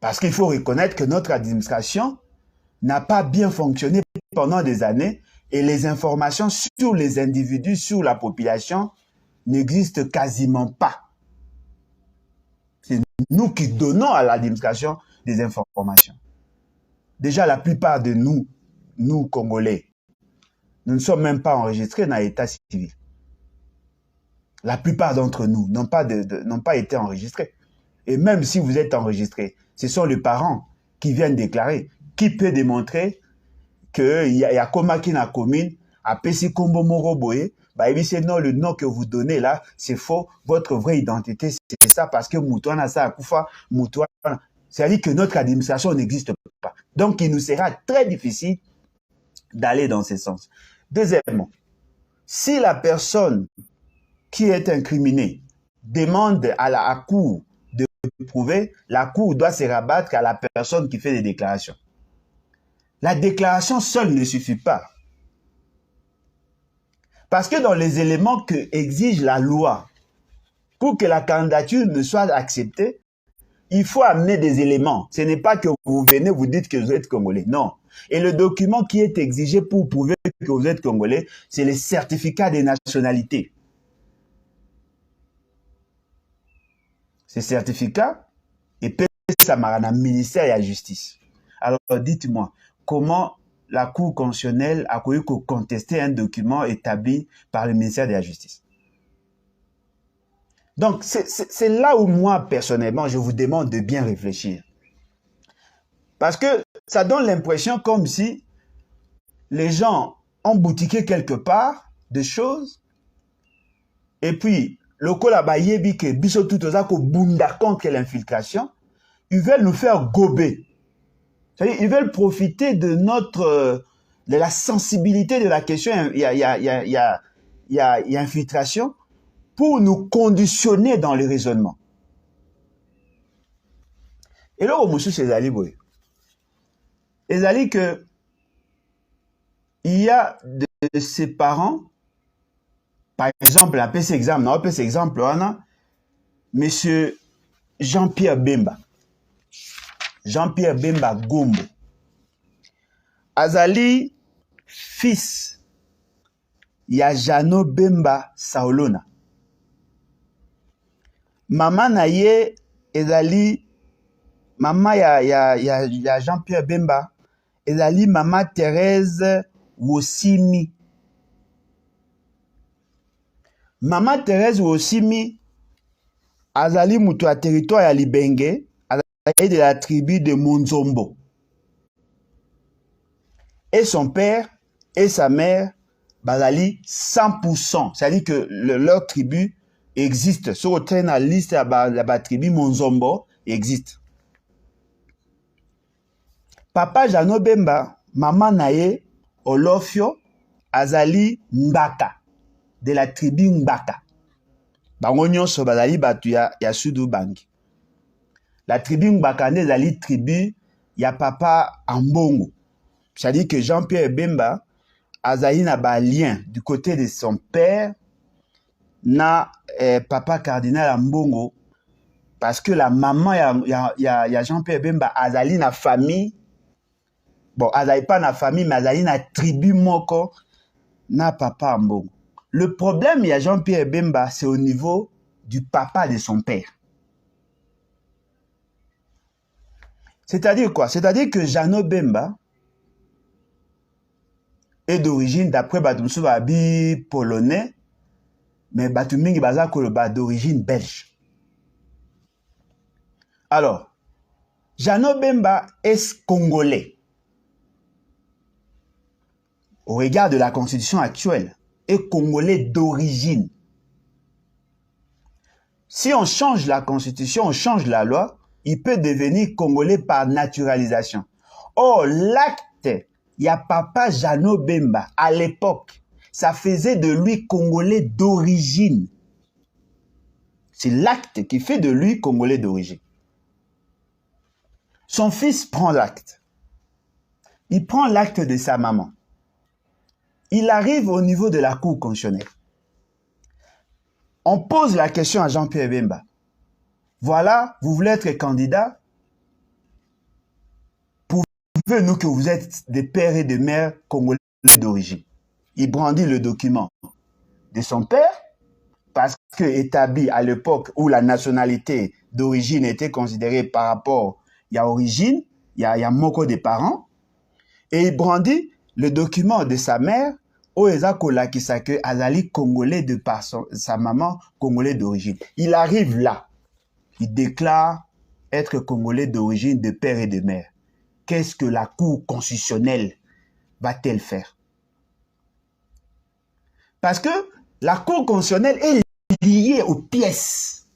Parce qu'il faut reconnaître que notre administration n'a pas bien fonctionné pendant des années et les informations sur les individus, sur la population, n'existent quasiment pas. C'est nous qui donnons à l'administration des informations. Déjà, la plupart de nous Congolais, nous ne sommes même pas enregistrés dans l'état civil. La plupart d'entre nous n'ont pas été enregistrés. Et même si vous êtes enregistrés, ce sont les parents qui viennent déclarer. Qui peut démontrer qu'il y a Komaki na commune, à Pessi Kombo Moroboye, c'est non, le nom que vous donnez là, c'est faux. Votre vraie identité, c'est ça parce que Moutouana, ça a Koufa, Moutouana. C'est-à-dire que notre administration n'existe pas. Donc, il nous sera très difficile d'aller dans ce sens. Deuxièmement, si la personne qui est incriminée demande à la cour de prouver, la cour doit se rabattre à la personne qui fait des déclarations. La déclaration seule ne suffit pas. Parce que dans les éléments que exige la loi, pour que la candidature ne soit acceptée, il faut amener des éléments. Ce n'est pas que vous venez, vous dites que vous êtes Congolais. Non. Et le document qui est exigé pour prouver que vous êtes Congolais, c'est le certificat des nationalités. Ces certificats, et peut ça marana ministère et la justice. Alors dites-moi, comment la Cour constitutionnelle a pu contester un document établi par le ministère de la Justice? Donc, c'est là où moi, personnellement, je vous demande de bien réfléchir. Parce que ça donne l'impression comme si les gens ont boutiqué quelque part des choses et puis, le Kolabayebi que Biso Tutozako bunda contre l'infiltration, ils veulent nous faire gober. C'est-à-dire, ils veulent profiter de de la sensibilité de la question, il y a infiltration, pour nous conditionner dans le raisonnement. Et là, monsieur Césali Boy, Césali que il y a de ses parents, par exemple, un peu cet exemple, monsieur Jean-Pierre Bemba. Jean-Pierre Bemba Gombo. Azali, fils, ya Jano Bemba Saolona. Maman naye, ezali, maman ya Jean-Pierre Bemba, ezali maman Thérèse Wosimi. Maman Thérèse Wosimi, azali mutu a territoire ya Libenge, azali de la tribu de Monzombo. Et son père et sa mère, bazali 100%. C'est-à-dire que leur tribu existe. Sur la liste de la tribu Monzombo existe. Papa Jano Bemba, maman naye, Olofio, azali Mbaka, de la tribu Mbaka. Bango nyonso bazali batu ya Sudu Bangi. La tribu Mbaka ne zali tribu ya papa Ambongo. C'est-à-dire que Jean-Pierre Bemba azali na ba lien du côté de son père na papa cardinal Ambongo parce que la maman ya Jean-Pierre Bemba azali na famille. Bon, azali pas na famille mais azali na tribu moko na papa Ambongo. Le problème, il y a Jean-Pierre Bemba, c'est au niveau du papa de son père. C'est-à-dire quoi? C'est-à-dire que Jano Bemba est d'origine, d'après Batumsu Babi polonais, mais Batumingi Baza Koloba d'origine belge. Alors, Jano Bemba est congolais. Au regard de la constitution actuelle, est congolais d'origine. Si on change la constitution, on change la loi, il peut devenir congolais par naturalisation. Or, l'acte, il y a papa Jano Bemba, à l'époque, ça faisait de lui congolais d'origine. C'est l'acte qui fait de lui congolais d'origine. Son fils prend l'acte. Il prend l'acte de sa maman. Il arrive au niveau de la Cour constitutionnelle. On pose la question à Jean-Pierre Bemba. Voilà, vous voulez être candidat? prouvez-nous que vous êtes des pères et des mères congolais d'origine. Il brandit le document de son père, parce que établi à l'époque où la nationalité d'origine était considérée par rapport à origine, il y a moko des parents, et il brandit le document de sa mère, Oeza Kolakisake Azali congolais de par sa maman congolais d'origine. Il arrive là, il déclare être congolais d'origine de père et de mère. Qu'est-ce que la Cour constitutionnelle va-t-elle faire? Parce que la Cour constitutionnelle est liée aux pièces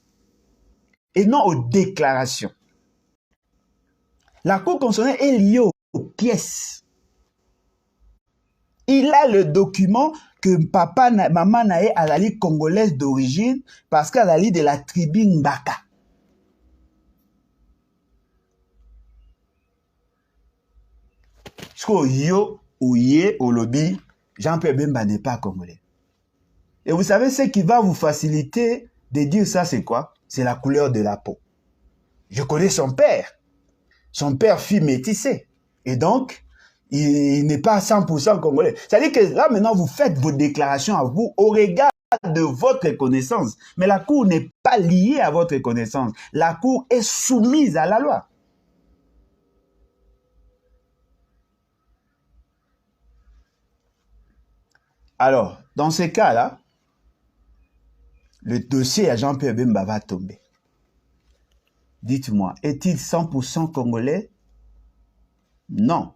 et non aux déclarations. La Cour constitutionnelle est liée aux pièces. Il a le document que papa, maman nae azali congolaise d'origine parce qu'elle ali de la tribu Mbaka. Yo, Ouye, Olobi, Jean-Pierre Bemba n'est pas congolais. Et vous savez, ce qui va vous faciliter de dire ça, c'est quoi? C'est la couleur de la peau. Je connais son père. Son père fut métissé. Et donc, il n'est pas 100% congolais. C'est-à-dire que là, maintenant, vous faites vos déclarations à vous au regard de votre connaissance. Mais la Cour n'est pas liée à votre connaissance. La Cour est soumise à la loi. Alors, dans ces cas-là, le dossier à Jean-Pierre Bemba va tomber. Dites-moi, est-il 100% congolais? Non.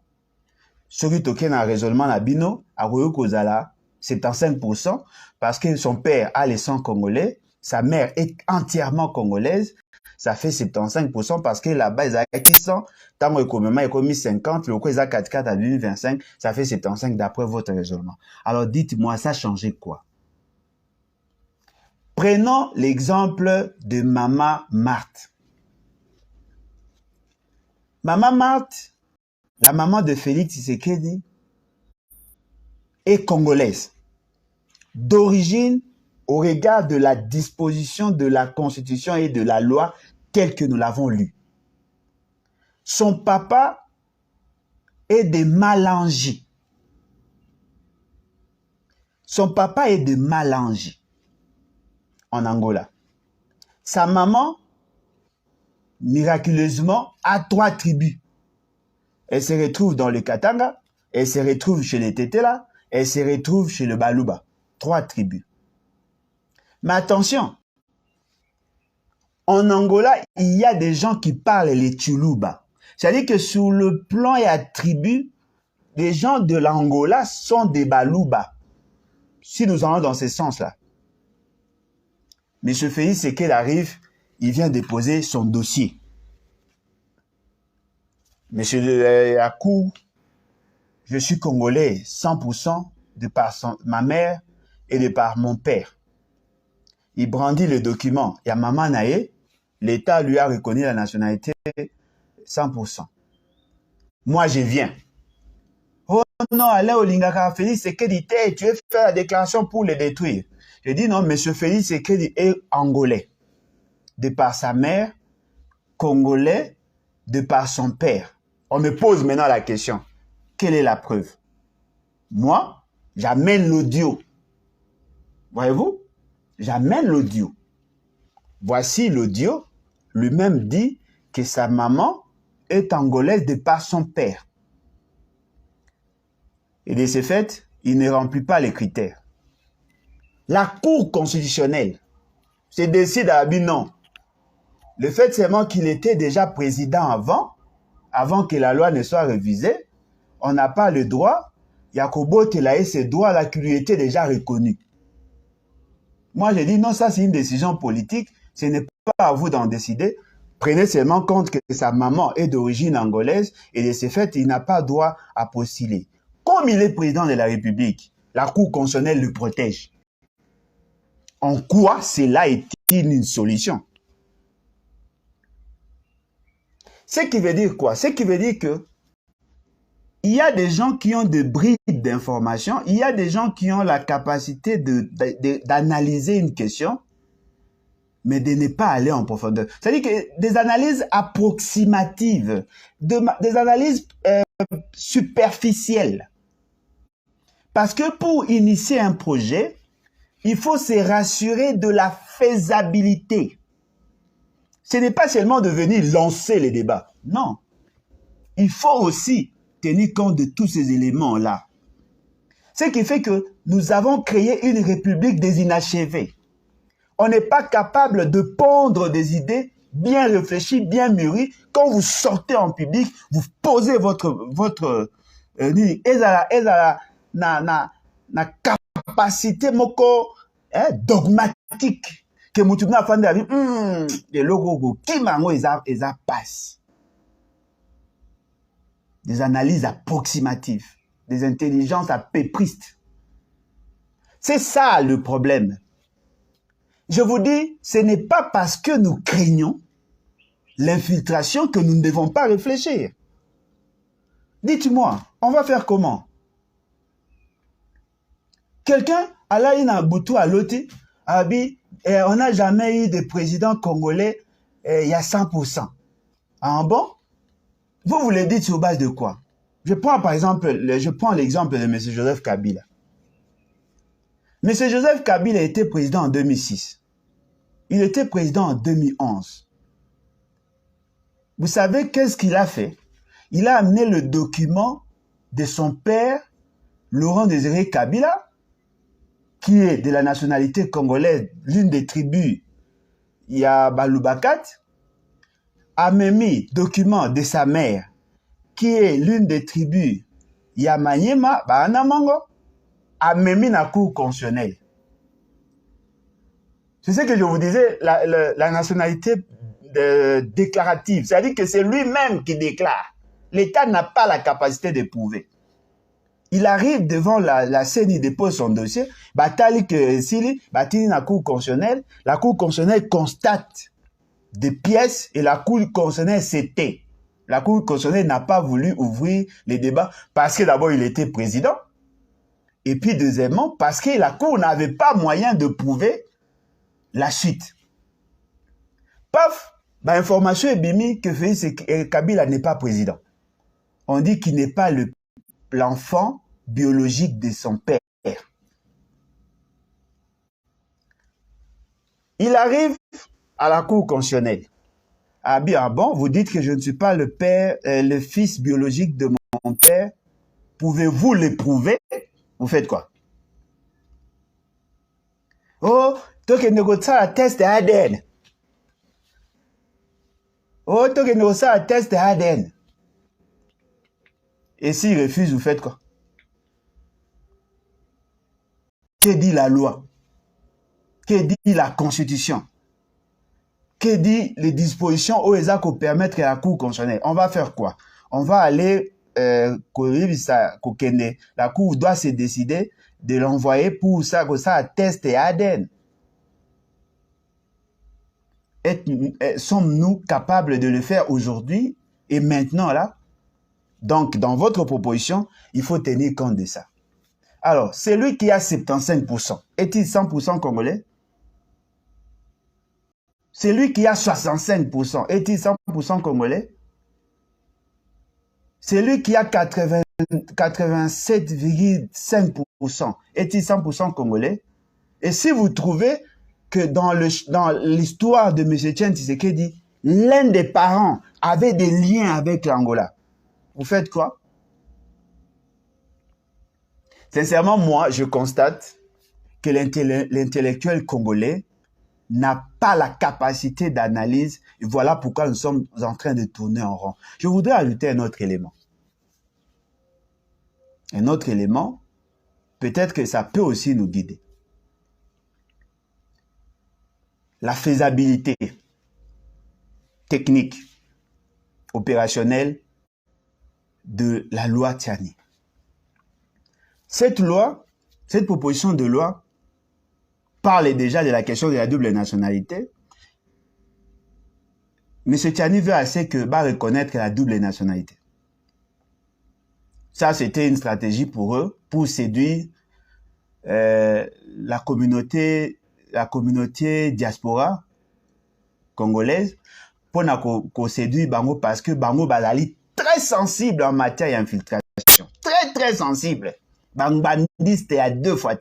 Celui qui a un raisonnement à Bino, à Kozala, 75%, parce que son père a les sang congolais, sa mère est entièrement congolaise, ça fait 75% parce que là-bas, ils ont 100, tant que ils ont mis 50, le coup, ils ont 4 à 2025, ça fait 75 d'après votre raisonnement. Alors dites-moi, ça a changé quoi? Prenons l'exemple de Maman Marthe. Maman Marthe, la maman de Félix Tshisekedi, est congolaise, d'origine au regard de la disposition de la Constitution et de la loi telle que nous l'avons lue. Son papa est de Malangi. Son papa est de Malangi, en Angola. Sa maman, miraculeusement, a 3 tribus. Elle se retrouve dans le Katanga, elle se retrouve chez les Tetela, elle se retrouve chez le Baluba. 3 tribus. Mais attention, en Angola, il y a des gens qui parlent les Tchuluba. C'est-à-dire que sur le plan et à tribu, les gens de l'Angola sont des Baluba. Si nous allons dans ce sens-là. M. Félix, c'est qu'il arrive, il vient déposer son dossier. Monsieur Akou, je suis congolais 100% de par ma mère et de par mon père. Il brandit le document. Il y a Maman Naé, l'État lui a reconnu la nationalité 100%. Moi, je viens. Oh non, allez au Lingaka, Félix Tshisekedi, tu veux faire la déclaration pour le détruire. Je dis non, monsieur Félix Tshisekedi est angolais. De par sa mère, congolais, de par son père. On me pose maintenant la question. Quelle est la preuve? Moi, j'amène l'audio. Voyez-vous? J'amène l'audio. Voici l'audio. Lui-même dit que sa maman est angolaise de par son père. Et de ce fait, il ne remplit pas les critères. La Cour constitutionnelle se décide à non. Le fait seulement qu'il était déjà président avant que la loi ne soit révisée, on n'a pas le droit, Yakobo Telaé, ces droits-là qui lui étaient déjà reconnus. Moi, je dis non, ça c'est une décision politique, ce n'est pas à vous d'en décider. Prenez seulement compte que sa maman est d'origine angolaise et de ce fait, il n'a pas droit à postuler. Comme il est président de la République, la Cour constitutionnelle le protège. En quoi cela est-il une solution? Ce qui veut dire quoi? Ce qui veut dire que il y a des gens qui ont des bribes d'informations, il y a des gens qui ont la capacité d'analyser une question, mais de ne pas aller en profondeur. C'est-à-dire que des analyses approximatives, des analyses superficielle. Parce que pour initier un projet, il faut se rassurer de la faisabilité. Ce n'est pas seulement de venir lancer les débats. Non. Il faut aussi tenir compte de tous ces éléments-là. Ce qui fait que nous avons créé une république des inachevés. On n'est pas capable de pondre des idées bien réfléchies, bien mûries. Quand vous sortez en public, vous posez votre na capacité moko dogmatique que mutumna afande abi de logo qui mango eza passe. Des analyses approximatives, des intelligences apépristes. C'est ça le problème. Je vous dis, ce n'est pas parce que nous craignons l'infiltration que nous ne devons pas réfléchir. Dites-moi, on va faire comment? Quelqu'un, Allah ina Boutou à Loti, Abi, on n'a jamais eu de président congolais, il y a 100%. Ah bon? Vous le dites sur base de quoi? Je prends par exemple, l'exemple de M. Joseph Kabila. M. Joseph Kabila a été président en 2006. Il était président en 2011. Vous savez qu'est-ce qu'il a fait? Il a amené le document de son père, Laurent Désiré Kabila, qui est de la nationalité congolaise, l'une des tribus, il y a Baloubakat, a même mis document de sa mère, qui est l'une des tribus, il y a Maniema, Bahanamango, a même mis la cour constitutionnelle. C'est ce que je vous disais, la nationalité déclarative, c'est-à-dire que c'est lui-même qui déclare. L'État n'a pas la capacité de prouver. Il arrive devant la CENI, dépose son dossier, batali que Sili, batini la cour constitutionnelle constate des pièces et la cour constitutionnelle s'est tait. La cour constitutionnelle n'a pas voulu ouvrir les débats parce que d'abord il était président et puis deuxièmement parce que la cour n'avait pas moyen de prouver la suite. Paf, bah information est bimi que Félix Kabila n'est pas président. On dit qu'il n'est pas l'enfant biologique de son père. Il arrive à la cour constitutionnelle. Ah bien, bon, vous dites que je ne suis pas le fils biologique de mon père. Pouvez-vous le prouver? Vous faites quoi? Oh, toi qui négocie la test ADN. Oh, toi qui négocie la test ADN. Et s'il refuse, vous faites quoi? Que dit la loi? Que dit la Constitution? Que dit les dispositions au ESA pour permettre à la Cour constitutionnelle? On va faire quoi? On va aller la Cour doit se décider de l'envoyer pour ça test et ADN. Sommes-nous capables de le faire aujourd'hui et maintenant là? Donc, dans votre proposition, il faut tenir compte de ça. Alors, celui qui a 75%, est-il 100% congolais? Celui qui a 65%, est-il 100% congolais? Celui qui a 87,5%, est-il 100% congolais? Et si vous trouvez que dans l'histoire de M. Etienne Tshisekedi, l'un des parents avait des liens avec l'Angola, vous faites quoi? Sincèrement, moi, je constate que l'intellectuel congolais n'a pas la capacité d'analyse. Et voilà pourquoi nous sommes en train de tourner en rond. Je voudrais ajouter un autre élément. Un autre élément, peut-être que ça peut aussi nous guider. La faisabilité technique, opérationnelle de la loi Tiani. Cette proposition de loi parle déjà de la question de la double nationalité. M. Tiani veut assez que reconnaître la double nationalité. Ça, c'était une stratégie pour eux, pour séduire la communauté diaspora congolaise, pour qu'on séduire Bango parce que Bango bazali très sensible en matière d'infiltration. Très, très sensible. Bangbandiste à 2 fois.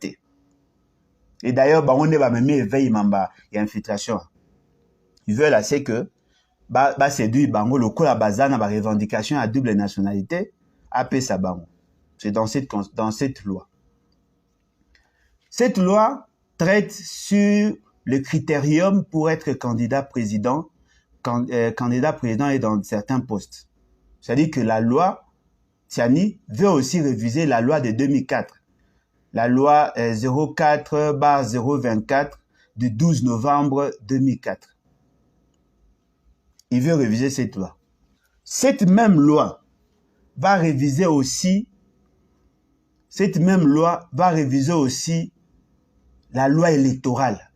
Et d'ailleurs, on est même éveillé mamba infiltration. Ils veulent assez que séduire bango le coup la bazana ba revendication à double nationalité AP sa bango. C'est dans cette loi. Cette loi traite sur le critérium pour être candidat président et dans certains postes. C'est-à-dire que la loi Tiani veut aussi réviser la loi de 2004. La loi 04/024 du 12 novembre 2004. Il veut réviser cette loi. Cette même loi va réviser aussi la loi électorale.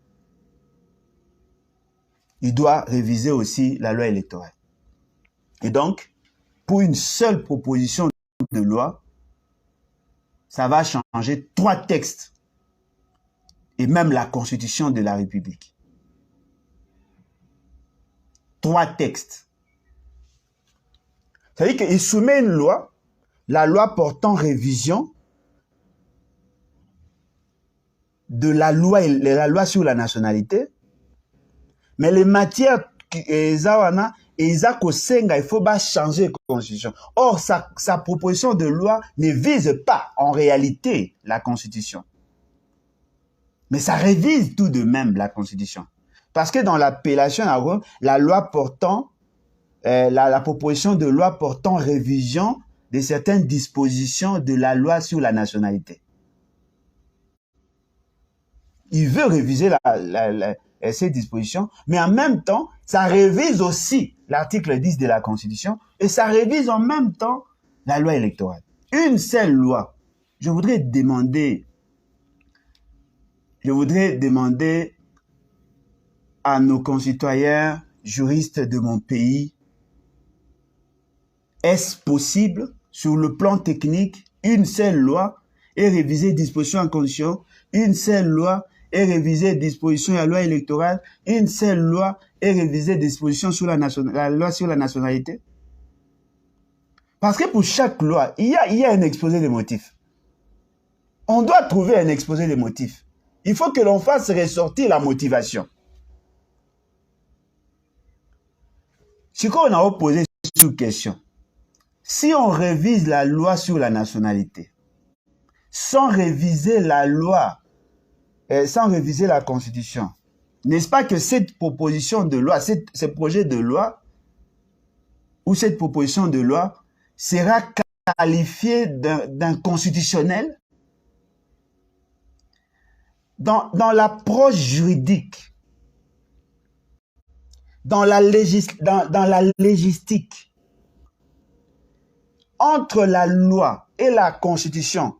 Il doit réviser aussi la loi électorale. Et donc, pour une seule proposition de loi, ça va changer 3 textes et même la Constitution de la République. 3 textes. C'est-à-dire qu'il soumet une loi, la loi portant révision de la loi sur la nationalité, mais les matières il faut changer la Constitution. Or, sa proposition de loi ne vise pas en réalité la Constitution. Mais ça révise tout de même la Constitution. Parce que dans l'appellation, la loi portant, la proposition de loi portant révision de certaines dispositions de la loi sur la nationalité. Il veut réviser ces dispositions, mais en même temps, ça révise aussi l'article 10 de la Constitution et ça révise en même temps la loi électorale. Une seule loi. Je voudrais demander à nos concitoyens juristes de mon pays, est-ce possible, sur le plan technique, une seule loi et réviser dispositions en constitution, une seule loi et réviser dispositions de la loi électorale, une seule loi et réviser dispositions sur la loi sur la nationalité? Parce que pour chaque loi, il y a un exposé des motifs. On doit trouver un exposé des motifs. Il faut que l'on fasse ressortir la motivation. Ce qu'on a posé sous question, si on révise la loi sur la nationalité, sans réviser la loi, sans réviser la Constitution, n'est-ce pas que cette proposition de loi, ce projet de loi, ou cette proposition de loi sera qualifiée d'inconstitutionnelle? Dans l'approche juridique, dans la légistique, entre la loi et la Constitution,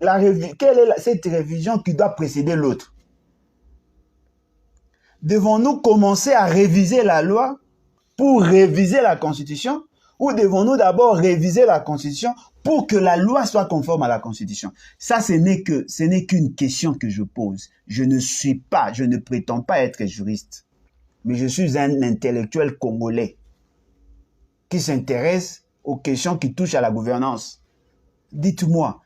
quelle est cette révision qui doit précéder l'autre? Devons-nous commencer à réviser la loi pour réviser la Constitution, ou devons-nous d'abord réviser la Constitution pour que la loi soit conforme à la Constitution? Ça, ce n'est qu'une question que je pose. Je ne prétends pas être juriste, mais je suis un intellectuel congolais qui s'intéresse aux questions qui touchent à la gouvernance. Dites-moi,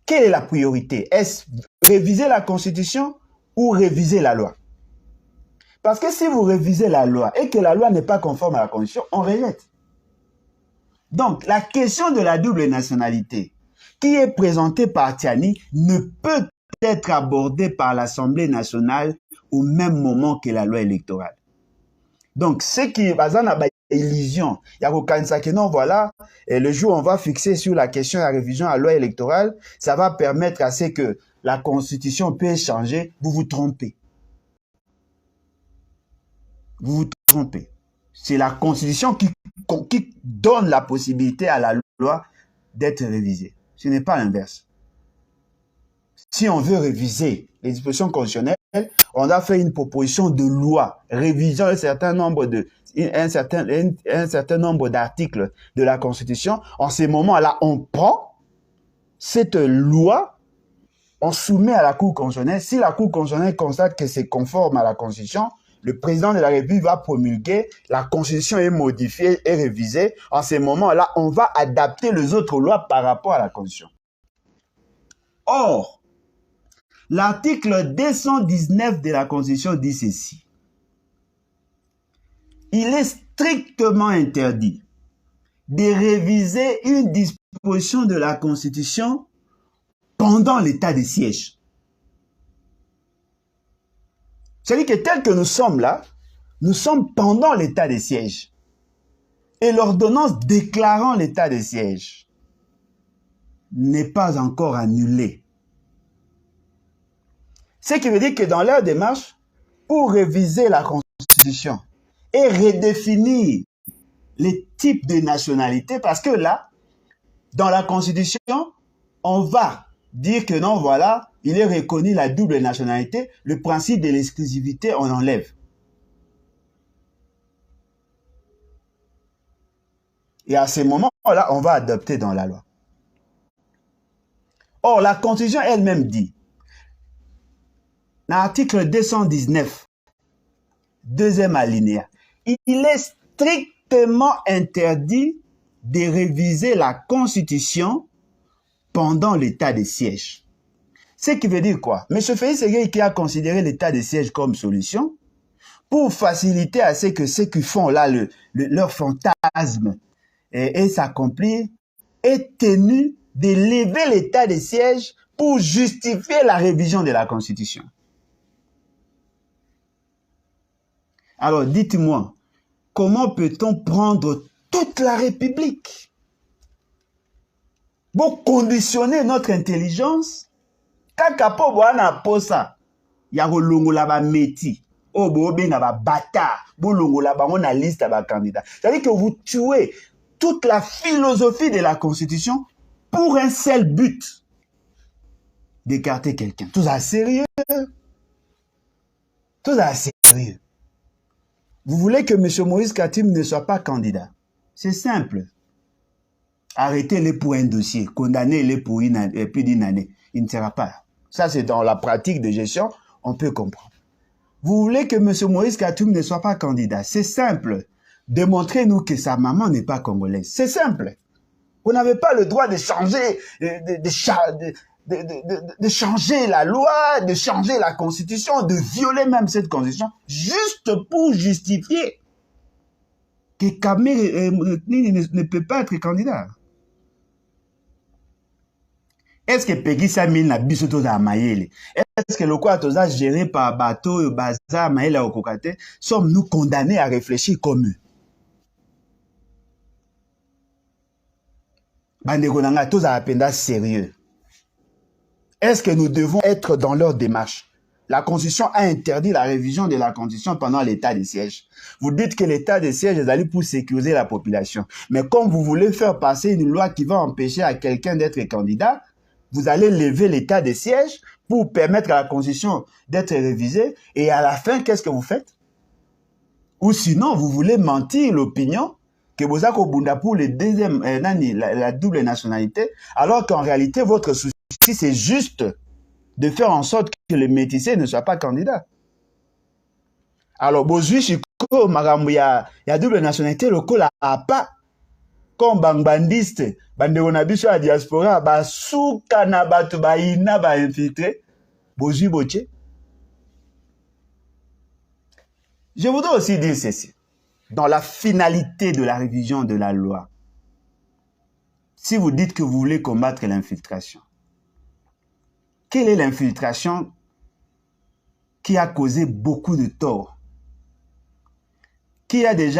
quelle est la priorité? Est-ce réviser la Constitution ou réviser la loi? Parce que si vous révisez la loi et que la loi n'est pas conforme à la Constitution, on rejette. Donc, la question de la double nationalité qui est présentée par Tiani ne peut être abordée par l'Assemblée nationale au même moment que la loi électorale. Donc, ce qui est illusion, il y a que non, voilà, et le jour où on va fixer sur la question de la révision à la loi électorale, ça va permettre à ce que la Constitution puisse changer. Vous vous trompez. Vous vous trompez. C'est la Constitution qui donne la possibilité à la loi d'être révisée. Ce n'est pas l'inverse. Si on veut réviser les dispositions constitutionnelles, on a fait une proposition de loi révisant un certain nombre d'articles de la Constitution. En ce moment-là, on prend cette loi, on soumet à la Cour constitutionnelle. Si la Cour constitutionnelle constate que c'est conforme à la Constitution, le président de la République va promulguer, la Constitution est modifiée et révisée. En ce moment-là, on va adapter les autres lois par rapport à la Constitution. Or, l'article 219 de la Constitution dit ceci. Il est strictement interdit de réviser une disposition de la Constitution pendant l'état de siège. C'est-à-dire que tel que nous sommes là, nous sommes pendant l'état de siège. Et l'ordonnance déclarant l'état de siège n'est pas encore annulée. Ce qui veut dire que dans leur démarche, pour réviser la Constitution et redéfinir les types de nationalités, parce que là, dans la Constitution, on va dire que non, voilà, il est reconnu la double nationalité, le principe de l'exclusivité, on enlève. Et à ce moment-là, on va adopter dans la loi. Or, la Constitution elle-même dit, dans l'article 219, deuxième alinéa, il est strictement interdit de réviser la Constitution pendant l'état de siège. Ce qui veut dire quoi? M. Félix Ségué qui a considéré l'état de siège comme solution pour faciliter à ce que ceux qui font là leur fantasme et s'accomplir est tenu de lever l'état de siège pour justifier la révision de la Constitution. Alors dites-moi, comment peut-on prendre toute la République pour conditionner notre intelligence? Kaka po boana posa ya kolongola ba meti o bo benga ba bata bo longola ba on a liste ba candidats. C'est-à-dire que vous tuez toute la philosophie de la Constitution pour un seul but, d'écarter quelqu'un. Tout ça sérieux? Tout ça sérieux? Vous voulez que M. Moïse Katim ne soit pas candidat? C'est simple. Arrêtez-les pour un dossier, condamnez-les pour plus d'une année. Il ne sera pas. Ça, c'est dans la pratique de gestion, on peut comprendre. Vous voulez que M. Moïse Katum ne soit pas candidat? C'est simple. Démontrez-nous que sa maman n'est pas congolaise. C'est simple. Vous n'avez pas le droit de changer, de changer la loi, de changer la Constitution, de violer même cette Constitution, juste pour justifier que Kamé ne peut pas être candidat. Est-ce que Peggy Samil n'a pas de à Maïle? Est-ce que le Kouatoza géré par bateau, Baza, Maïle au Kokate, sommes-nous condamnés à réfléchir comme eux? Bandegonanga, tous à appenda sérieux. Est-ce que nous devons être dans leur démarche? La Constitution a interdit la révision de la Constitution pendant l'état de siège. Vous dites que l'état de siège est allé pour sécuriser la population. Mais comme vous voulez faire passer une loi qui va empêcher à quelqu'un d'être candidat, vous allez lever l'état de siège pour permettre à la Constitution d'être révisée. Et à la fin, qu'est-ce que vous faites? Ou sinon, vous voulez mentir l'opinion que vous avez Bunda pour le deuxième, la double nationalité, alors qu'en réalité, votre souci, c'est juste de faire en sorte que le métissé ne soit pas candidat. Alors, Bozui Chiko, Maramou, il y a double nationalité, le col a pas. Comme bangbandiste, banderonabiso à diaspora, ba souka na batu ba ina ba infiltré, Bozui Boche. Je voudrais aussi dire ceci. Dans la finalité de la révision de la loi, si vous dites que vous voulez combattre l'infiltration, quelle est l'infiltration qui a causé beaucoup de tort? Qui a déjà